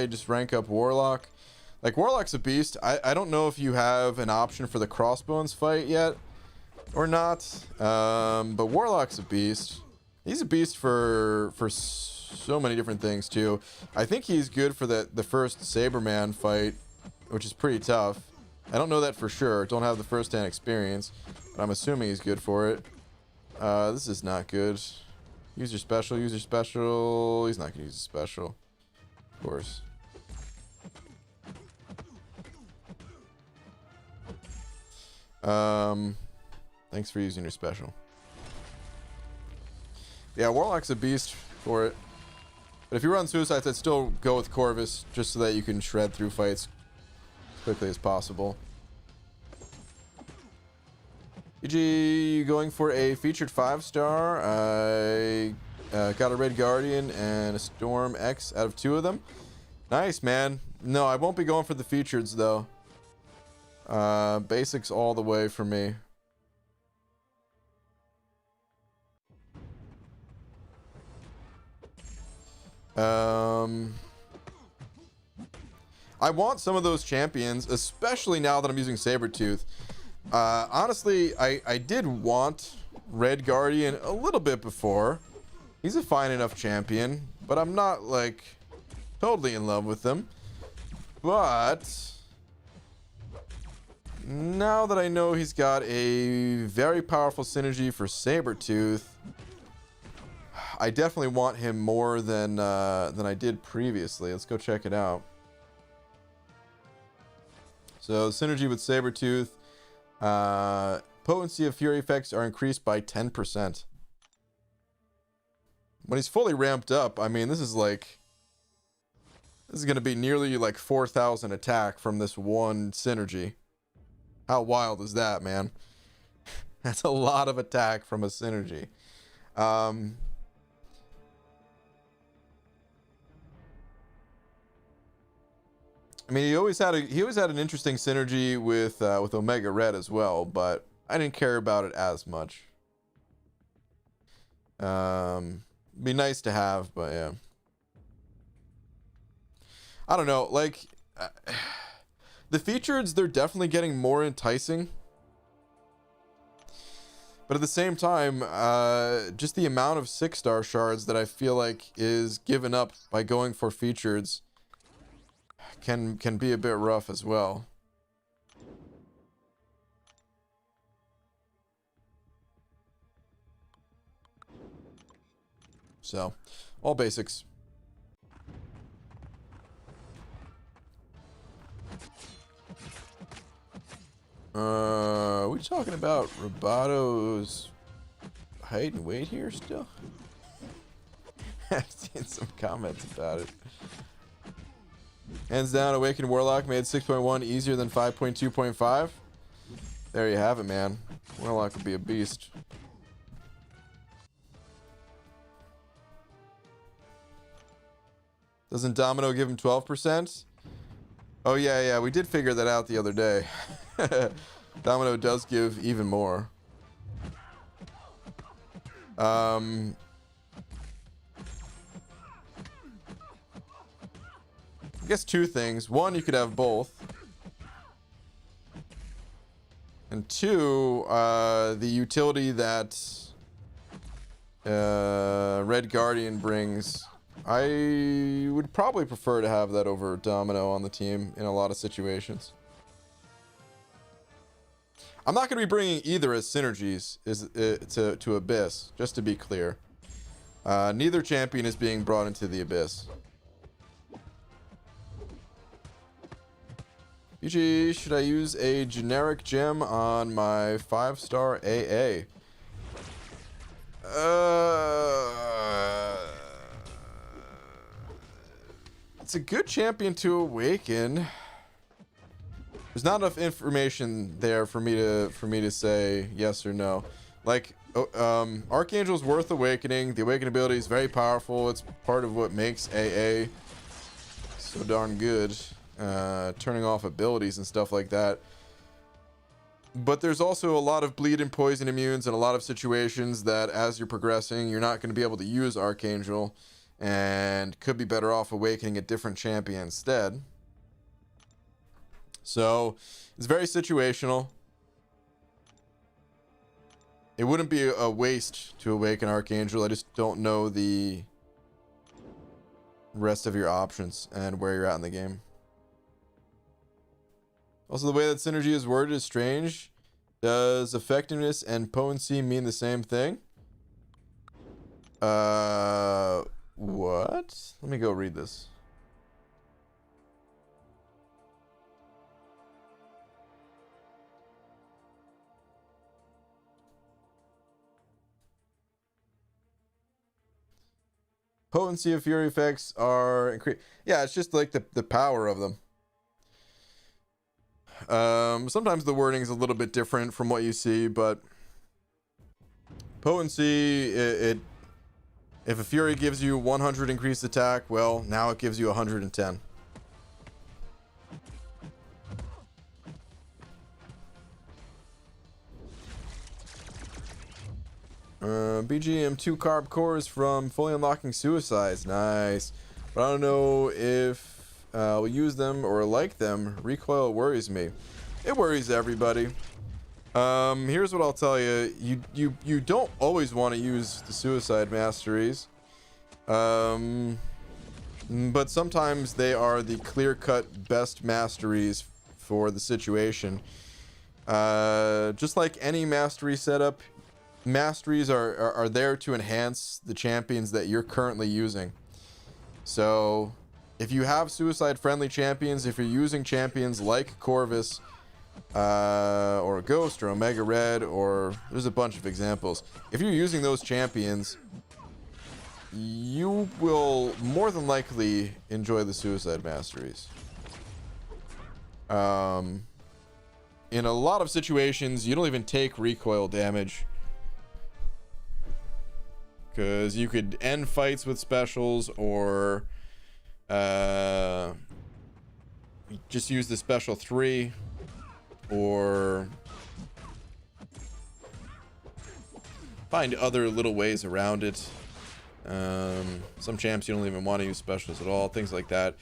just rank up Warlock. Like, Warlock's a beast. I don't know if you have an option for the Crossbones fight yet or not. But Warlock's a beast. He's a beast for so many different things too. I think he's good for the first Saberman fight, which is pretty tough. I don't know that for sure. Don't have the first-hand experience, but I'm assuming he's good for it. This is not good. Use your special, use your special. He's not gonna use a special. Of course. Thanks for using your special. Yeah, Warlock's a beast for it. But if you run suicides, I'd still go with Corvus, just so that you can shred through fights as quickly as possible. EG, going for a featured 5-star. I got a Red Guardian and a Storm X out of 2 of them. Nice, man. No, I won't be going for the featureds, though. Basics all the way for me. I want some of those champions, especially now that I'm using Sabretooth. Honestly, I did want Red Guardian a little bit before. He's a fine enough champion, but I'm not, like, totally in love with him. But now that I know he's got a very powerful synergy for Sabretooth, I definitely want him more than I did previously. Let's go check it out. So, synergy with Sabretooth. Potency of Fury effects are increased by 10%. When he's fully ramped up, I mean, this is going to be nearly like 4,000 attack from this one synergy. How wild is that, man? That's a lot of attack from a synergy. I mean, he always had an interesting synergy with Omega Red as well, but I didn't care about it as much. Be nice to have, but yeah. I don't know, like the featureds, they're definitely getting more enticing. But at the same time, just the amount of 6-star shards that I feel like is given up by going for featureds can be a bit rough as well. So, all basics. Are we talking about Robato's height and weight here still? I've seen some comments about it. Hands down, Awakened Warlock made 6.1 easier than 5.2.5. There you have it, man. Warlock would be a beast. Doesn't Domino give him 12%? Oh, yeah, we did figure that out the other day. Domino does give even more. I guess 2 things. 1, you could have both. And 2, the utility that Red Guardian brings. I would probably prefer to have that over Domino on the team in a lot of situations. I'm not going to be bringing either as synergies to Abyss, just to be clear. Neither champion is being brought into the Abyss. UG, should I use a generic gem on my 5-star AA? It's a good champion to awaken. There's not enough information there for me to say yes or no. Like, Archangel's worth awakening. The awaken ability is very powerful. It's part of what makes AA so darn good. turning off abilities and stuff like that. But there's also a lot of bleed and poison immunes and a lot of situations that as you're progressing, you're not going to be able to use Archangel and could be better off awakening a different champion instead. So it's very situational. It wouldn't be a waste to awaken Archangel. I just don't know the rest of your options and where you're at in the game. Also, the way that synergy is worded is strange. Does effectiveness and potency mean the same thing? What? Let me go read this. Potency of fury effects are increased. Yeah, it's just like the power of them. Sometimes the wording is a little bit different from what you see, but potency, if a fury gives you 100 increased attack, well, now it gives you 110. BGM 2 carb cores from fully unlocking suicides. Nice. But I don't know if we'll use them or like them. Recoil worries me. It worries everybody. Here's what I'll tell you. You don't always want to use the suicide masteries. But sometimes they are the clear-cut best masteries for the situation. Just like any mastery setup, masteries are there to enhance the champions that you're currently using. So if you have suicide friendly champions, if you're using champions like Corvus or Ghost or Omega Red, or there's a bunch of examples, if you're using those champions, you will more than likely enjoy the suicide masteries. In a lot of situations you don't even take recoil damage, because you could end fights with specials or just use the special 3, or find other little ways around it. Some champs you don't even want to use specials at all, things like that.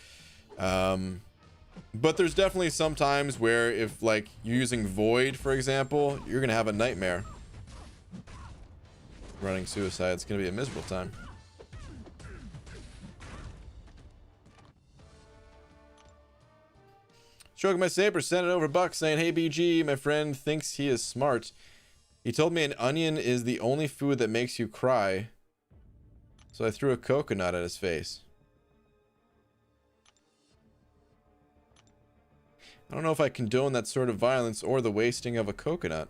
But there's definitely some times where if like you're using Void, for example, you're gonna have a nightmare running suicide. It's gonna be a miserable time. Stroking my saber, sent it over Buck saying, "Hey BG, my friend thinks he is smart. He told me an onion is the only food that makes you cry. So I threw a coconut at his face." I don't know if I condone that sort of violence or the wasting of a coconut.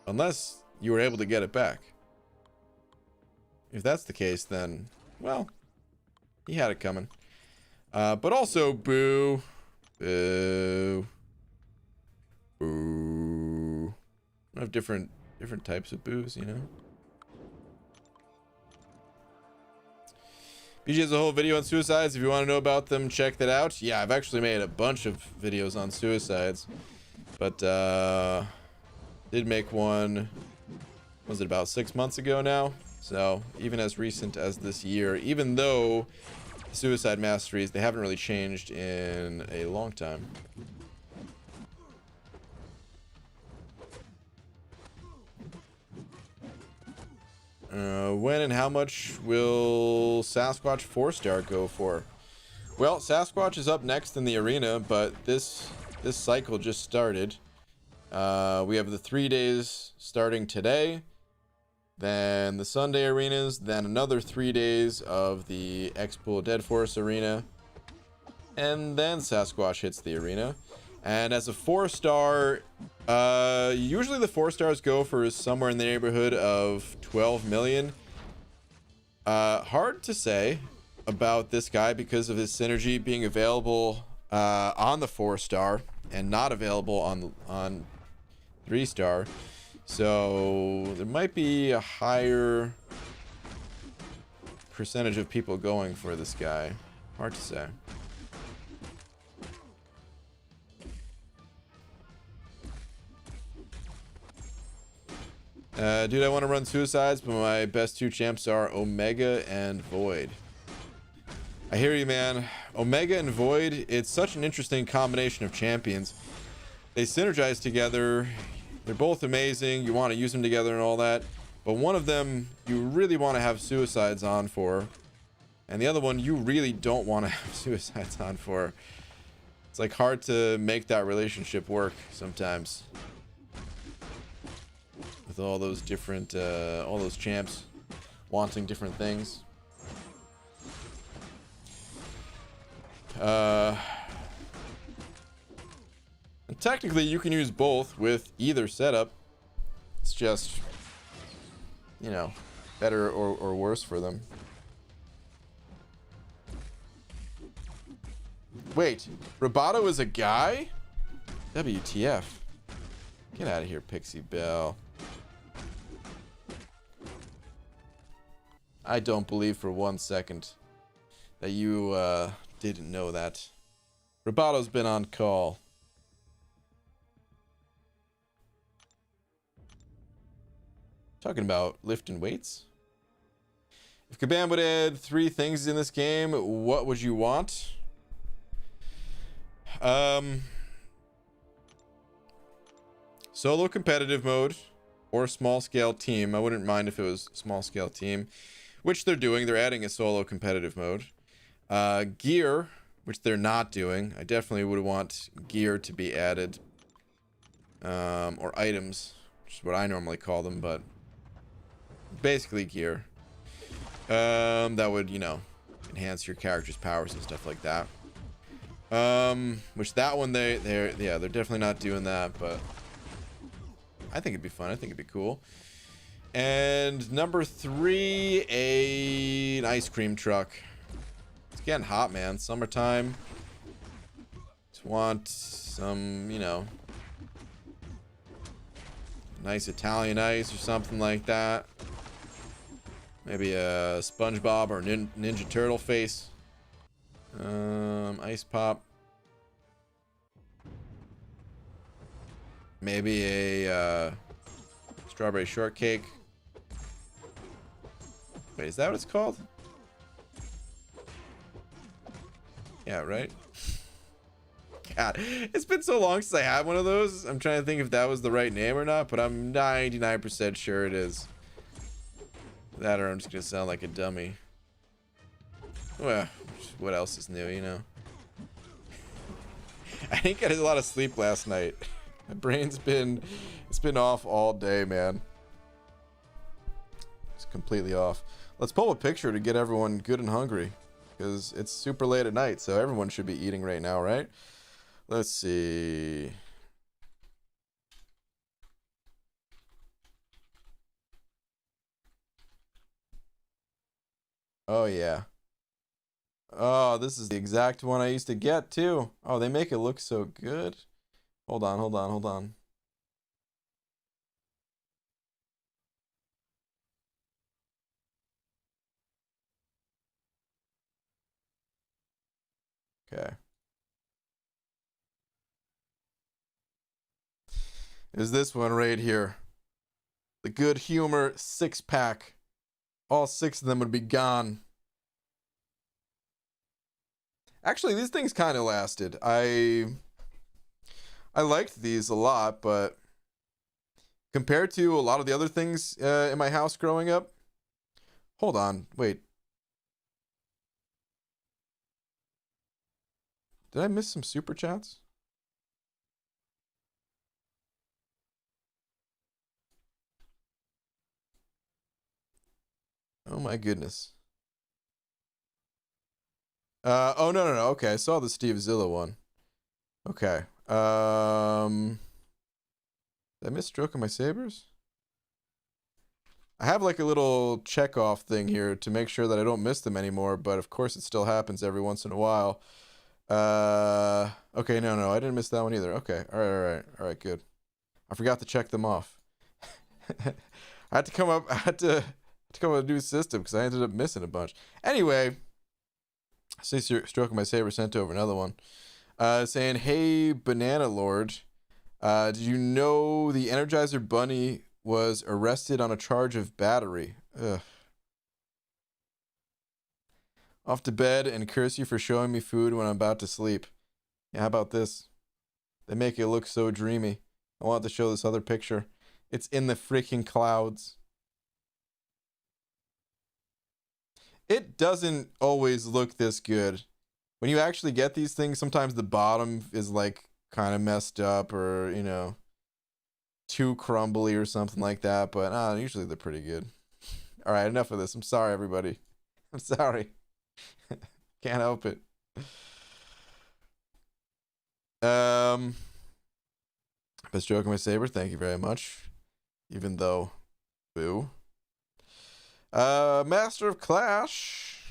Unless you were able to get it back. If that's the case, then, well, he had it coming. But also, boo. Boo. Boo. I have different types of boos, you know? BG has a whole video on suicides. If you want to know about them, check that out. Yeah, I've actually made a bunch of videos on suicides. But, did make one, was it about 6 months ago now? So, even as recent as this year, even though suicide masteries, they haven't really changed in a long time. When and how much will Sasquatch 4-star go for? Well, Sasquatch is up next in the arena, but this cycle just started. We have the 3 days starting today, then the Sunday arenas, then another 3 days of the Xpool Dead Forest arena, and then Sasquatch hits the arena. And as a 4-star, usually the 4-stars go for somewhere in the neighborhood of 12 million. Hard to say about this guy because of his synergy being available on the 4-star and not available on 3-star. So there might be a higher percentage of people going for this guy. Hard to say. Dude, I want to run Suicides, but my best two champs are Omega and Void. I hear you, man. Omega and Void, it's such an interesting combination of champions. They synergize together. They're both amazing. You want to use them together and all that. But one of them you really want to have Suicides on for. And the other one you really don't want to have Suicides on for. It's like hard to make that relationship work sometimes. With all those different, all those champs wanting different things. And technically, you can use both with either setup. It's just, you know, better or worse for them. Wait, Roboto is a guy? WTF. Get out of here, Pixie Belle. I don't believe for 1 second that you didn't know that. Roboto's been on call. Talking about lifting weights. If Kabam would add 3 things in this game, what would you want? Solo competitive mode or small scale team. I wouldn't mind if it was small scale team, which they're doing. They're adding a solo competitive mode. Gear, which they're not doing. I definitely would want gear to be added. Or items, which is what I normally call them, but basically gear. That would, you know, enhance your character's powers and stuff like that. Which that one they're definitely not doing that, but I think it'd be fun. I think it'd be cool. And number 3, an ice cream truck. It's getting hot, man. Summertime. Just want some, you know, nice Italian ice or something like that. Maybe a SpongeBob or Ninja Turtle face. Ice pop. Maybe a strawberry shortcake. Wait, is that what it's called? Yeah, right? God, it's been so long since I had one of those. I'm trying to think if that was the right name or not, but I'm 99% sure it is. That or I'm just gonna sound like a dummy. Well, what else is new, you know? I didn't get a lot of sleep last night. My brain's been off all day, man. It's completely off. Let's pull a picture to get everyone good and hungry, because it's super late at night, so everyone should be eating right now, right? Let's see. Oh yeah. Oh, this is the exact one I used to get too. Oh, they make it look so good. Hold on, hold on, hold on. Okay. Is this one right here. The Good Humor 6-pack. All 6 of them would be gone. Actually, these things kind of lasted. I liked these a lot, but compared to a lot of the other things in my house growing up. Hold on, wait. Did I miss some super chats? Oh my goodness. Oh no. Okay, I saw the Steve Zilla one. Okay. Did I miss Stroke of My Sabers? I have like a little check off thing here to make sure that I don't miss them anymore, but of course it still happens every once in a while. Okay, no, I didn't miss that one either. Okay, all right, good. I forgot to check them off. I had to come up with a new system because I ended up missing a bunch. Anyway, Say stroking my saber sent over another one. Saying, hey, Banana Lord. Did you know the Energizer Bunny was arrested on a charge of battery? Ugh. Off to bed and curse you for showing me food when I'm about to sleep. Yeah, how about this? They make it look so dreamy. I want to show this other picture. It's in the freaking clouds. It doesn't always look this good. When you actually get these things, sometimes the bottom is like kind of messed up or, you know, too crumbly or something like that. But usually they're pretty good. All right, enough of this. I'm sorry, everybody. I'm sorry. Can't help it. Best joke of my saber. Thank you very much. Even though, boo. Master of Clash.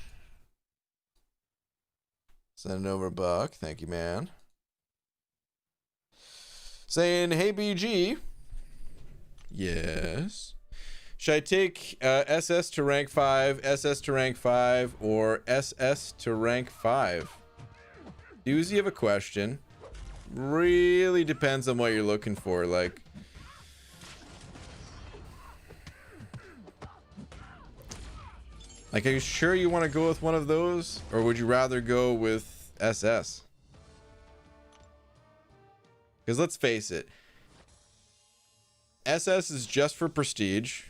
Sending over a buck. Thank you, man. Saying, hey, BG. Yes. Should I take SS to rank 5, SS to rank 5, or SS to rank 5? Doozy of a question. Really depends on what you're looking for. Like, are you sure you want to go with one of those? Or would you rather go with SS? Because let's face it. SS is just for prestige.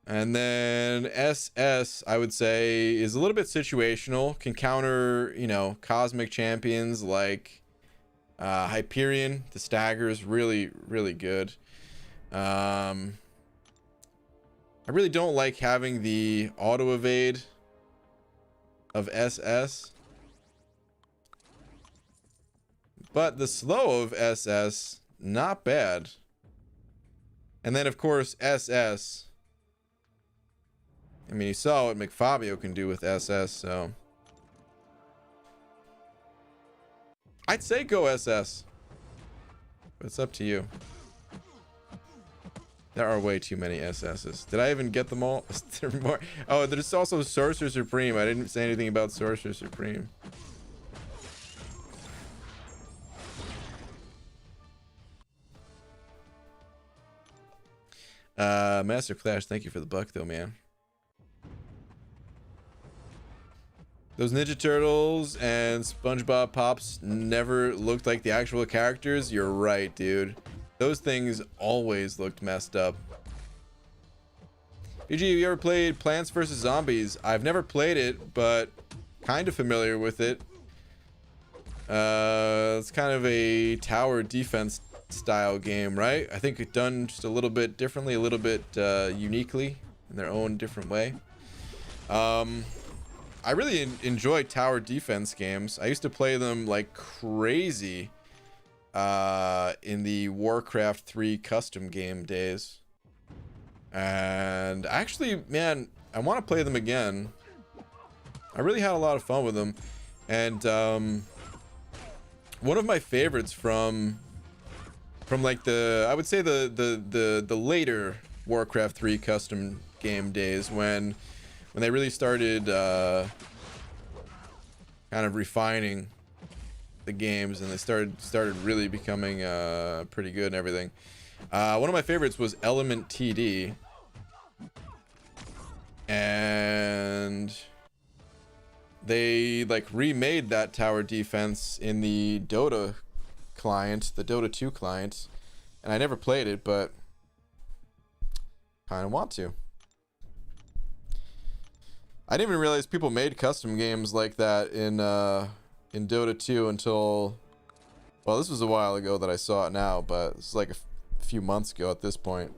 And then SS, I would say, is a little bit situational. Can counter, you know, cosmic champions like Hyperion. The stagger is really, really good. I really don't like having the auto evade of SS. But the slow of SS, not bad. And then, of course, SS. I mean, you saw what McFabio can do with SS, so. I'd say go SS. But it's up to you. There are way too many SS's. Did I even get them all? Is there more? Oh, there's also Sorcerer Supreme. I didn't say anything about Sorcerer Supreme. Master Clash, thank you for the buck though, man. Those Ninja Turtles and SpongeBob Pops never looked like the actual characters. You're right, dude. Those things always looked messed up. BG, have you ever played Plants vs. Zombies? I've never played it, but kind of familiar with it. It's kind of a tower defense style game, right? I think it's done just a little bit differently, a little bit uniquely in their own different way. I really enjoy tower defense games. I used to play them like crazy in the Warcraft 3 custom game days. And actually, man, I want to play them again. I really had a lot of fun with them. And one of my favorites from like I would say the later Warcraft 3 custom game days when they really started kind of refining the games and they started really becoming pretty good and everything. One of my favorites was Element TD, and they like remade that tower defense in the Dota client, the Dota 2 client, and I never played it, but kind of want to. I didn't even realize people made custom games like that in Dota 2 until, well, this was a while ago that I saw it now, but it's like a few months ago at this point.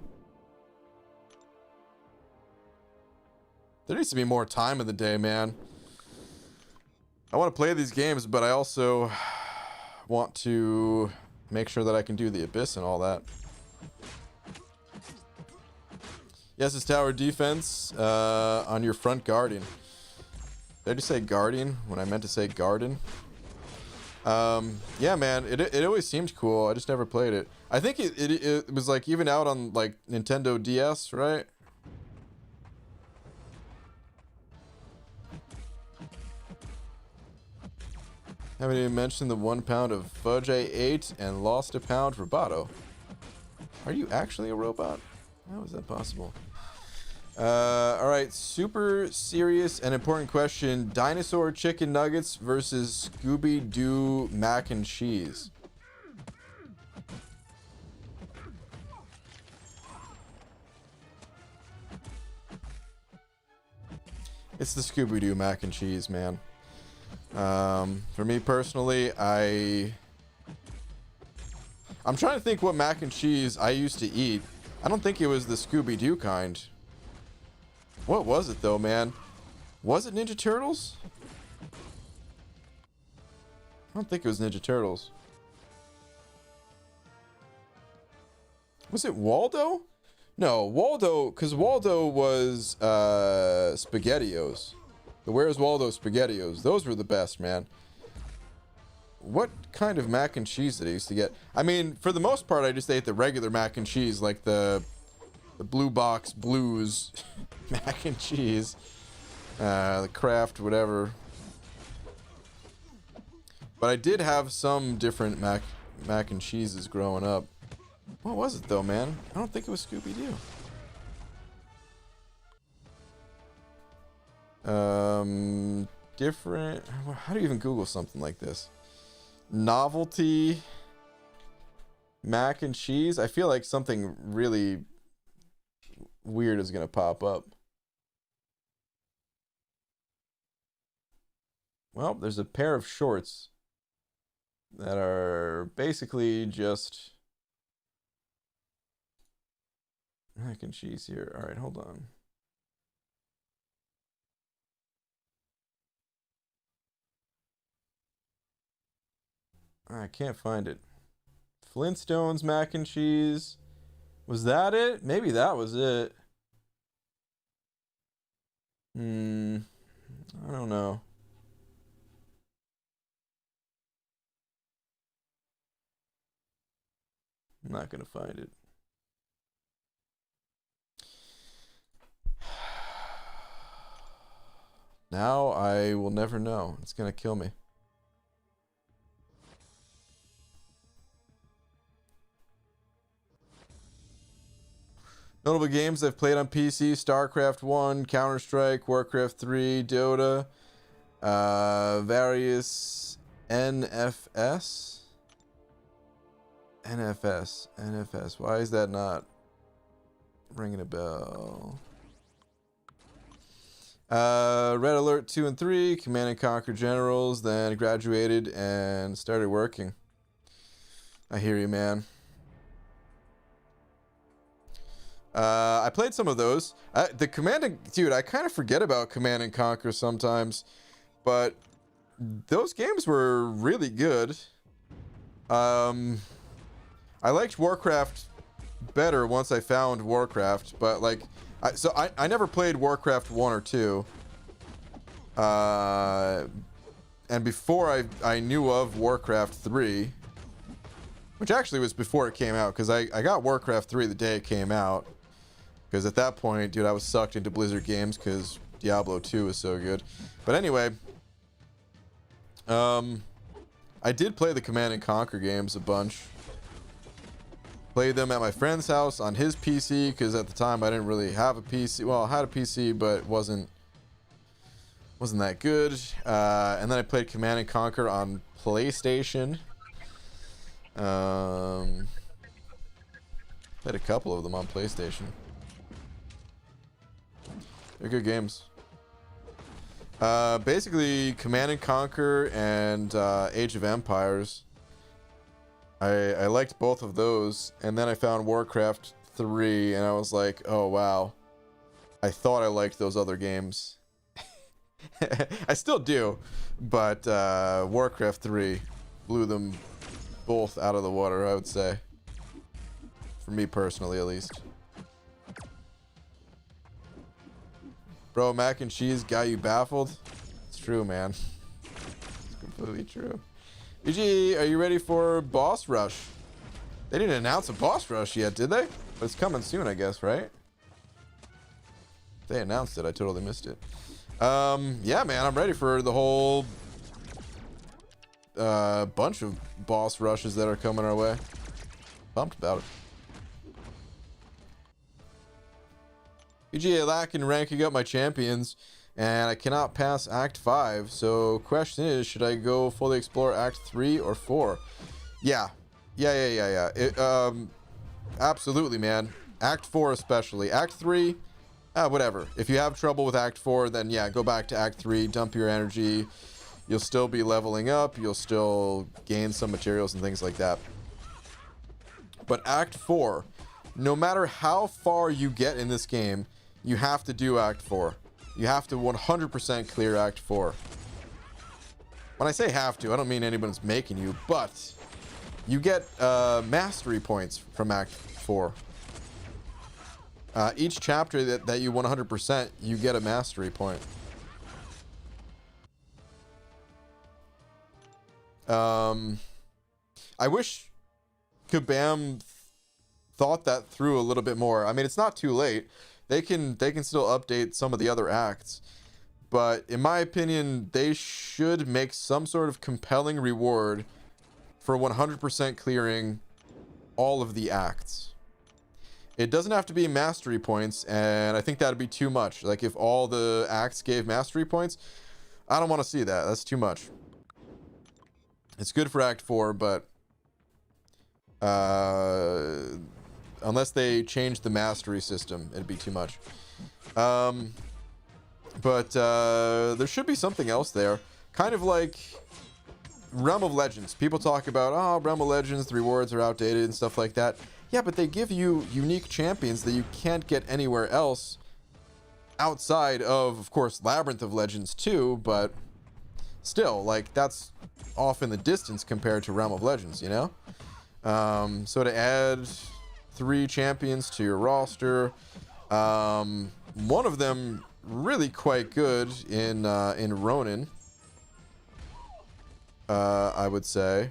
There needs to be more time in the day, man. I want to play these games, but I also want to make sure that I can do the Abyss and all that. Yes, it's tower defense on your front guardian. Did I just say guardian when I meant to say garden? Yeah, man, it always seemed cool. I just never played it. I think it was like even out on like Nintendo DS, right? Haven't even mentioned the 1 pound of fudge I ate and lost a pound roboto. Are you actually a robot? How is that possible? Alright, super serious and important question. Dinosaur chicken nuggets versus Scooby-Doo mac and cheese. It's the Scooby-Doo mac and cheese, man. For me personally, I'm trying to think what mac and cheese I used to eat. I don't think it was the Scooby-Doo kind. What was it though, man? Was it Ninja Turtles? I don't think it was Ninja Turtles. Was it Waldo? No, Waldo, because Waldo was SpaghettiOs. The Where's Waldo SpaghettiOs. Those were the best, man. What kind of mac and cheese did I used to get? I mean, for the most part, I just ate the regular mac and cheese, like the Blue Box Blues mac and cheese. The Kraft, whatever. But I did have some different mac and cheeses growing up. What was it though, man? I don't think it was Scooby-Doo. Different. How do you even Google something like this? Novelty mac and cheese. I feel like something really weird is gonna pop up. Well, there's a pair of shorts that are basically just mac and cheese here. All right, hold on. I can't find it. Flintstones mac and cheese. Was that it? Maybe that was it. I don't know. I'm not gonna find it. Now I will never know. It's gonna kill me. Notable games I've played on PC: StarCraft 1, Counter-Strike, Warcraft 3, Dota, various NFS. Why is that not ringing a bell? Red Alert 2 and 3, Command and Conquer Generals, then graduated and started working. I hear you, man. I played some of those. The Command and... Dude, I kind of forget about Command and Conquer sometimes. But those games were really good. I liked Warcraft better once I found Warcraft. But, like... I never played Warcraft 1 or 2. And before I knew of Warcraft 3... Which actually was before it came out, because I got Warcraft 3 the day it came out. Because at that point, dude, I was sucked into Blizzard games because Diablo 2 was so good. But anyway, I did play the Command and Conquer games a bunch. Played them at my friend's house on his PC, because at the time I didn't really have a PC. Well, I had a PC, but wasn't that good. And then I played Command and Conquer on PlayStation. Played a couple of them on PlayStation. They're good games. Basically, Command and Conquer and Age of Empires. I liked both of those, and then I found Warcraft 3, and I was like, oh wow. I thought I liked those other games. I still do, but Warcraft 3 blew them both out of the water, I would say. For me personally, at least. Bro, mac and cheese got you baffled? It's true, man. It's completely true. BG, are you ready for Boss Rush? They didn't announce a Boss Rush yet, did they? But it's coming soon, I guess, right? They announced it. I totally missed it. Yeah, man, I'm ready for the whole a bunch of boss rushes that are coming our way. Pumped about it. PGA lack in ranking up my champions, and I cannot pass Act 5. So question is, should I go fully explore Act 3 or 4? Yeah. Absolutely, man. Act 4 especially. Act 3, whatever. If you have trouble with Act 4, then yeah, go back to Act 3, dump your energy. You'll still be leveling up. You'll still gain some materials and things like that. But Act 4, no matter how far you get in this game, you have to do Act 4. You have to 100% clear Act 4. When I say have to, I don't mean anyone's making you, but you get mastery points from Act 4. Each chapter that you 100%, you get a mastery point. I wish Kabam thought that through a little bit more. I mean, it's not too late. They can still update some of the other acts, but in my opinion, they should make some sort of compelling reward for 100% clearing all of the acts. It doesn't have to be mastery points, and I think that'd be too much. Like, if all the acts gave mastery points, I don't want to see that. That's too much. It's good for Act 4, but unless they change the mastery system, it'd be too much. But there should be something else there. Kind of like Realm of Legends. People talk about, oh, Realm of Legends, the rewards are outdated and stuff like that. Yeah, but they give you unique champions that you can't get anywhere else outside of course, Labyrinth of Legends too, but still, like, that's off in the distance compared to Realm of Legends, you know? So to add 3 champions to your roster, one of them really quite good in Ronin, I would say.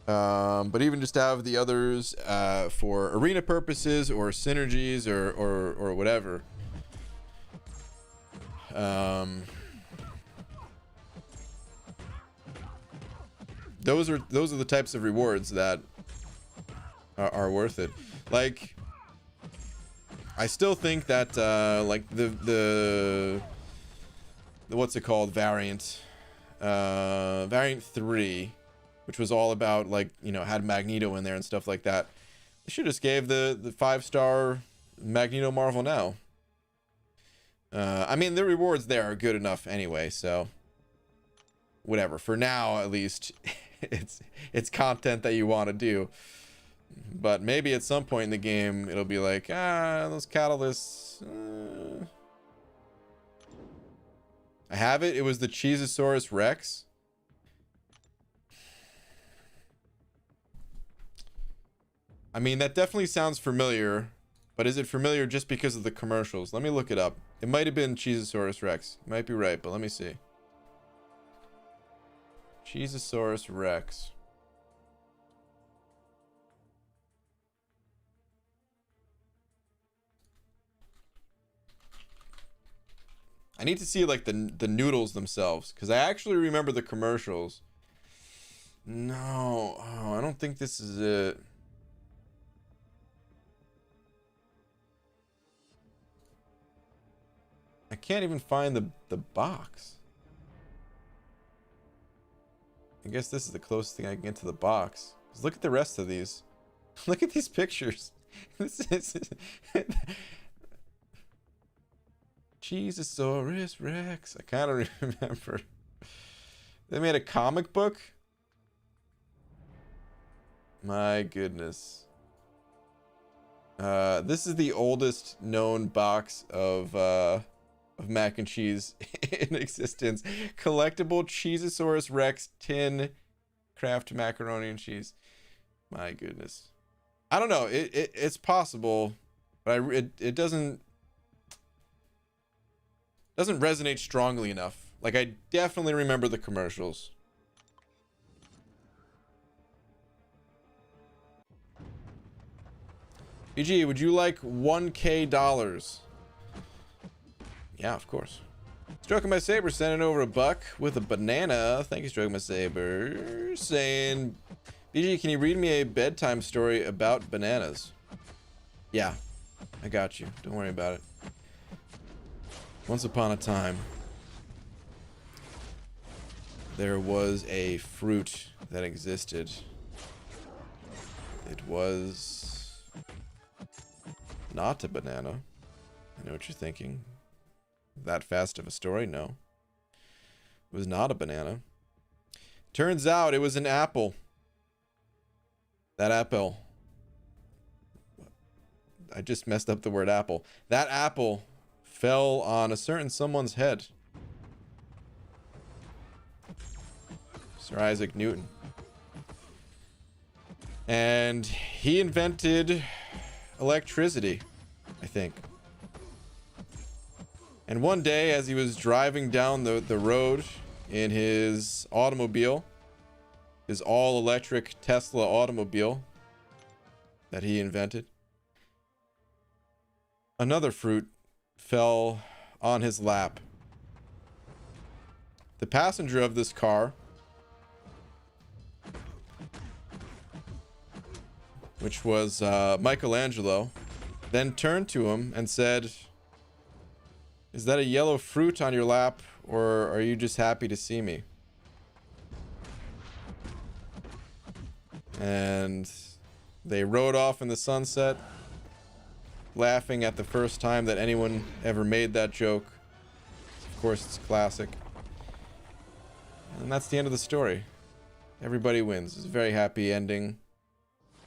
But even just have the others for arena purposes or synergies or whatever. Those are the types of rewards that are worth it. Like, I still think that like the what's it called, variant 3, which was all about, like, you know, had Magneto in there and stuff like that. They should just gave the 5-star Magneto Marvel now. I mean, the rewards there are good enough anyway, so whatever. For now, at least, it's content that you want to do. But maybe at some point in the game, it'll be like, those catalysts. I have it. It was the Cheezosaurus Rex. I mean, that definitely sounds familiar, but is it familiar just because of the commercials? Let me look it up. It might have been Cheezosaurus Rex. You might be right, but let me see. Cheezosaurus Rex. I need to see, like, the noodles themselves, because I actually remember the commercials. No, oh, I don't think this is it. I can't even find the box. I guess this is the closest thing I can get to the box. Just look at the rest of these. Look at these pictures. This is Cheezosaurus Rex. I kind of remember. They made a comic book? My goodness. This is the oldest known box of mac and cheese in existence. Collectible Cheezosaurus Rex tin Kraft macaroni and cheese. My goodness. I don't know. It's possible, but it doesn't resonate strongly enough. Like, I definitely remember the commercials. BG, would you like $1K? Yeah, of course. Stroking My Saber sending over $1 with a banana. Thank you, Stroking My Saber. Saying, BG, can you read me a bedtime story about bananas? Yeah, I got you. Don't worry about it. Once upon a time, there was a fruit that existed. It was not a banana. I know what you're thinking. That fast of a story? No. It was not a banana. Turns out it was an apple. That apple. I just messed up the word apple. That apple fell on a certain someone's head. Sir Isaac Newton. And he invented electricity, I think. And one day, as he was driving down the road in his automobile, his all-electric Tesla automobile that he invented, another fruit fell on his lap. The passenger of this car, which was Michelangelo, then turned to him and said, "Is that a yellow fruit on your lap, or are you just happy to see me?" And they rode off in the sunset, laughing at the first time that anyone ever made that joke. Of course, it's classic. And that's the end of the story. Everybody wins. It's a very happy ending.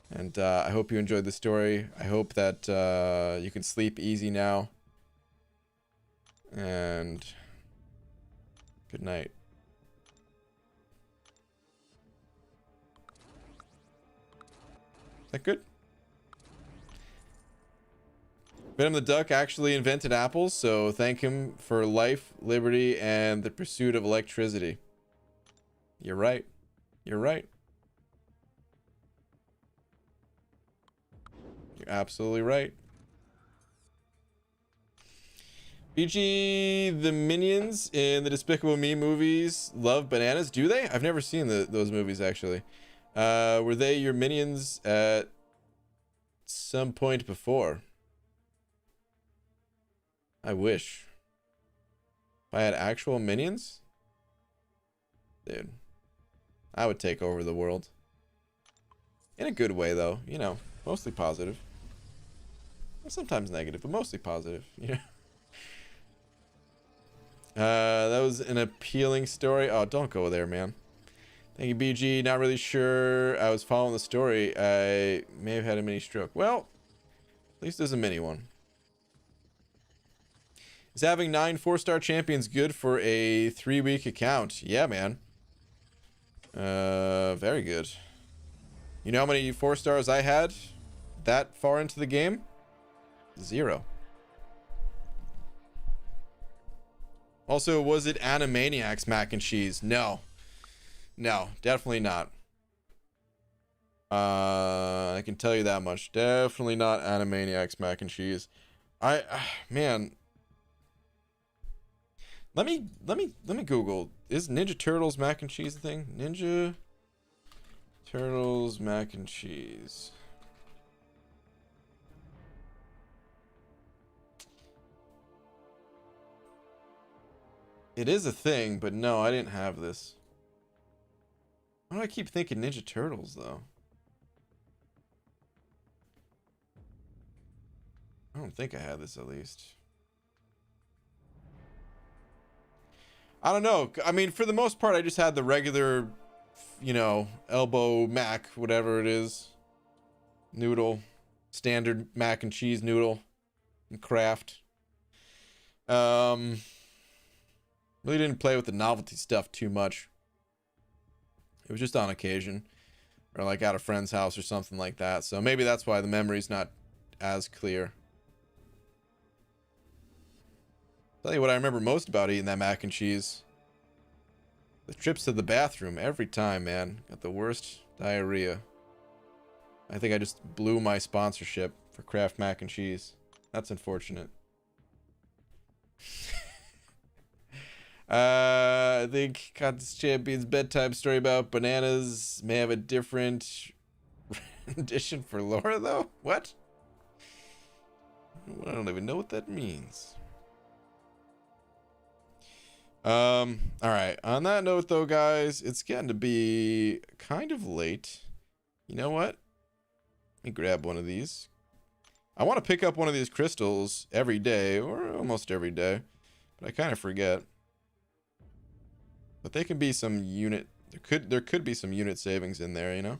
And I hope you enjoyed the story. I hope that you can sleep easy now. And good night. Is that good? Venom the Duck actually invented apples, so thank him for life, liberty, and the pursuit of electricity. You're right. You're right. You're absolutely right. BG, the minions in the Despicable Me movies love bananas. Do they? I've never seen those movies, actually. Were they your minions at some point before? I wish. If I had actual minions? Dude. I would take over the world. In a good way, though. You know, mostly positive. Sometimes negative, but mostly positive. You know? That was an appealing story. Oh, don't go there, man. Thank you, BG. Not really sure I was following the story. I may have had a mini stroke. Well, at least there's a mini one. Is having 9 4-star champions good for a 3-week account? Yeah, man. Very good. You know how many 4 stars I had that far into the game? 0. Also, was it Animaniacs mac and cheese? No. No, definitely not. I can tell you that much. Definitely not Animaniacs mac and cheese. Man. Let me Google. Is Ninja Turtles mac and cheese a thing? Ninja Turtles mac and cheese. It is a thing, but no, I didn't have this. Why do I keep thinking Ninja Turtles, though? I don't think I had this, at least. I don't know. I mean, for the most part, I just had the regular, you know, elbow mac, whatever it is. Noodle. Standard mac and cheese noodle. And Kraft. Really didn't play with the novelty stuff too much. It was just on occasion. Or like at a friend's house or something like that. So maybe that's why the memory's not as clear. Tell you what I remember most about eating that mac and cheese. The trips to the bathroom every time, man. Got the worst diarrhea. I think I just blew my sponsorship for Kraft mac and cheese. That's unfortunate. I think Contest Champion's bedtime story about bananas may have a different rendition for Laura, though. What? I don't even know what that means. All right. On that note, though, guys, it's getting to be kind of late. You know what? Let me grab one of these. I want to pick up one of these crystals every day, or almost every day, but I kind of forget. But they can be some unit. There could be some unit savings in there, you know.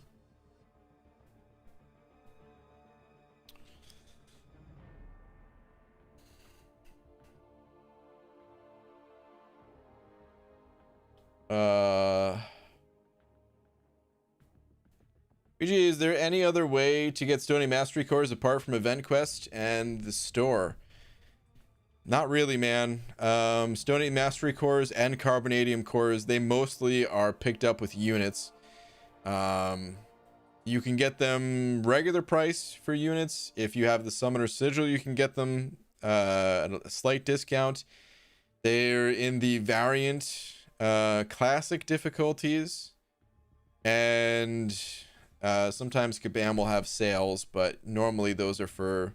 BG, is there any other way to get Stony Mastery Cores apart from Event Quest and the store? Not really, man. Stony Mastery Cores and Carbonadium Cores, they mostly are picked up with units. You can get them regular price for units. If you have the Summoner Sigil, you can get them at a slight discount. They're in the variant classic difficulties. And sometimes Kabam will have sales, but normally those are for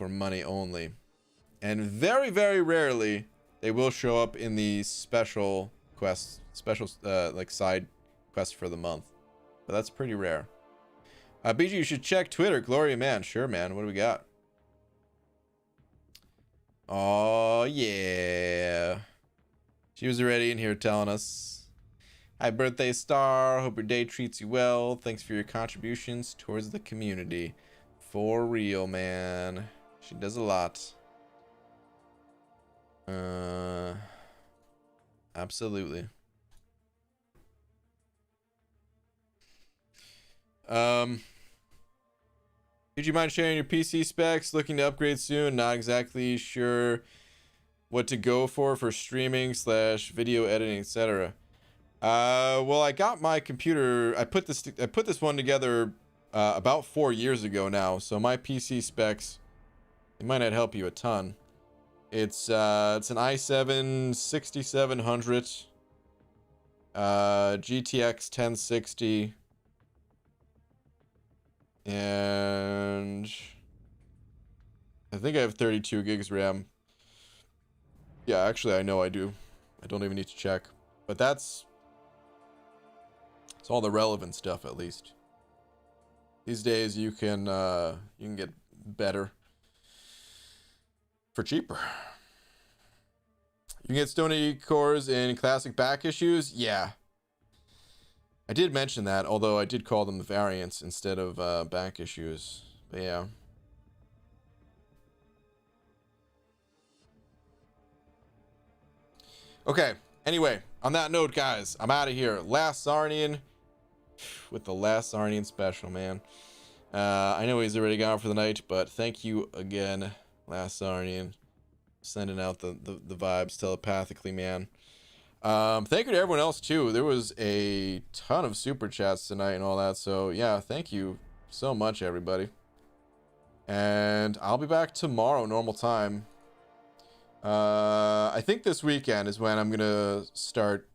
money only, and very, very rarely they will show up in the special quests, like side quests for the month, but that's pretty rare. BG, you should check Twitter. Gloria, man. Sure, man. What do we got? Oh yeah, she was already in here telling us, hi birthday star, hope your day treats you well, thanks for your contributions towards the community. For real, man. She does a lot. Absolutely. Would you mind sharing your PC specs? Looking to upgrade soon. Not exactly sure what to go for streaming / video editing, etc. Well, I got my computer. I put this one together about 4 years ago now, so my PC specs, it might not help you a ton. It's an i7 6700 GTX 1060, and I think I have 32 gigs RAM. Yeah, actually I know I do. I don't even need to check, but it's all the relevant stuff, at least. These days you can get better for cheaper. You can get Stony cores in classic back issues. Yeah, I did mention that, although I did call them the variants instead of back issues. But yeah. Okay. Anyway, on that note, guys, I'm out of here. Last Sarnian with the last Sarnian special, man. I know he's already gone for the night, but thank you again, Last Sarnian, sending out the vibes telepathically, man. Thank you to everyone else too. There was a ton of super chats tonight and all that, so yeah, thank you so much, everybody. And I'll be back tomorrow, normal time. I think this weekend is when I'm gonna start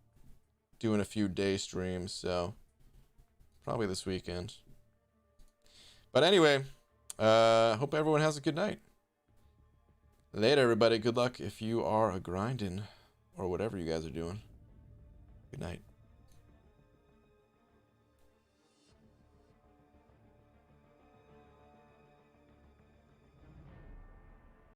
doing a few day streams, so probably this weekend. But anyway, hope everyone has a good night. Later, everybody. Good luck if you are a grinding or whatever you guys are doing. Good night.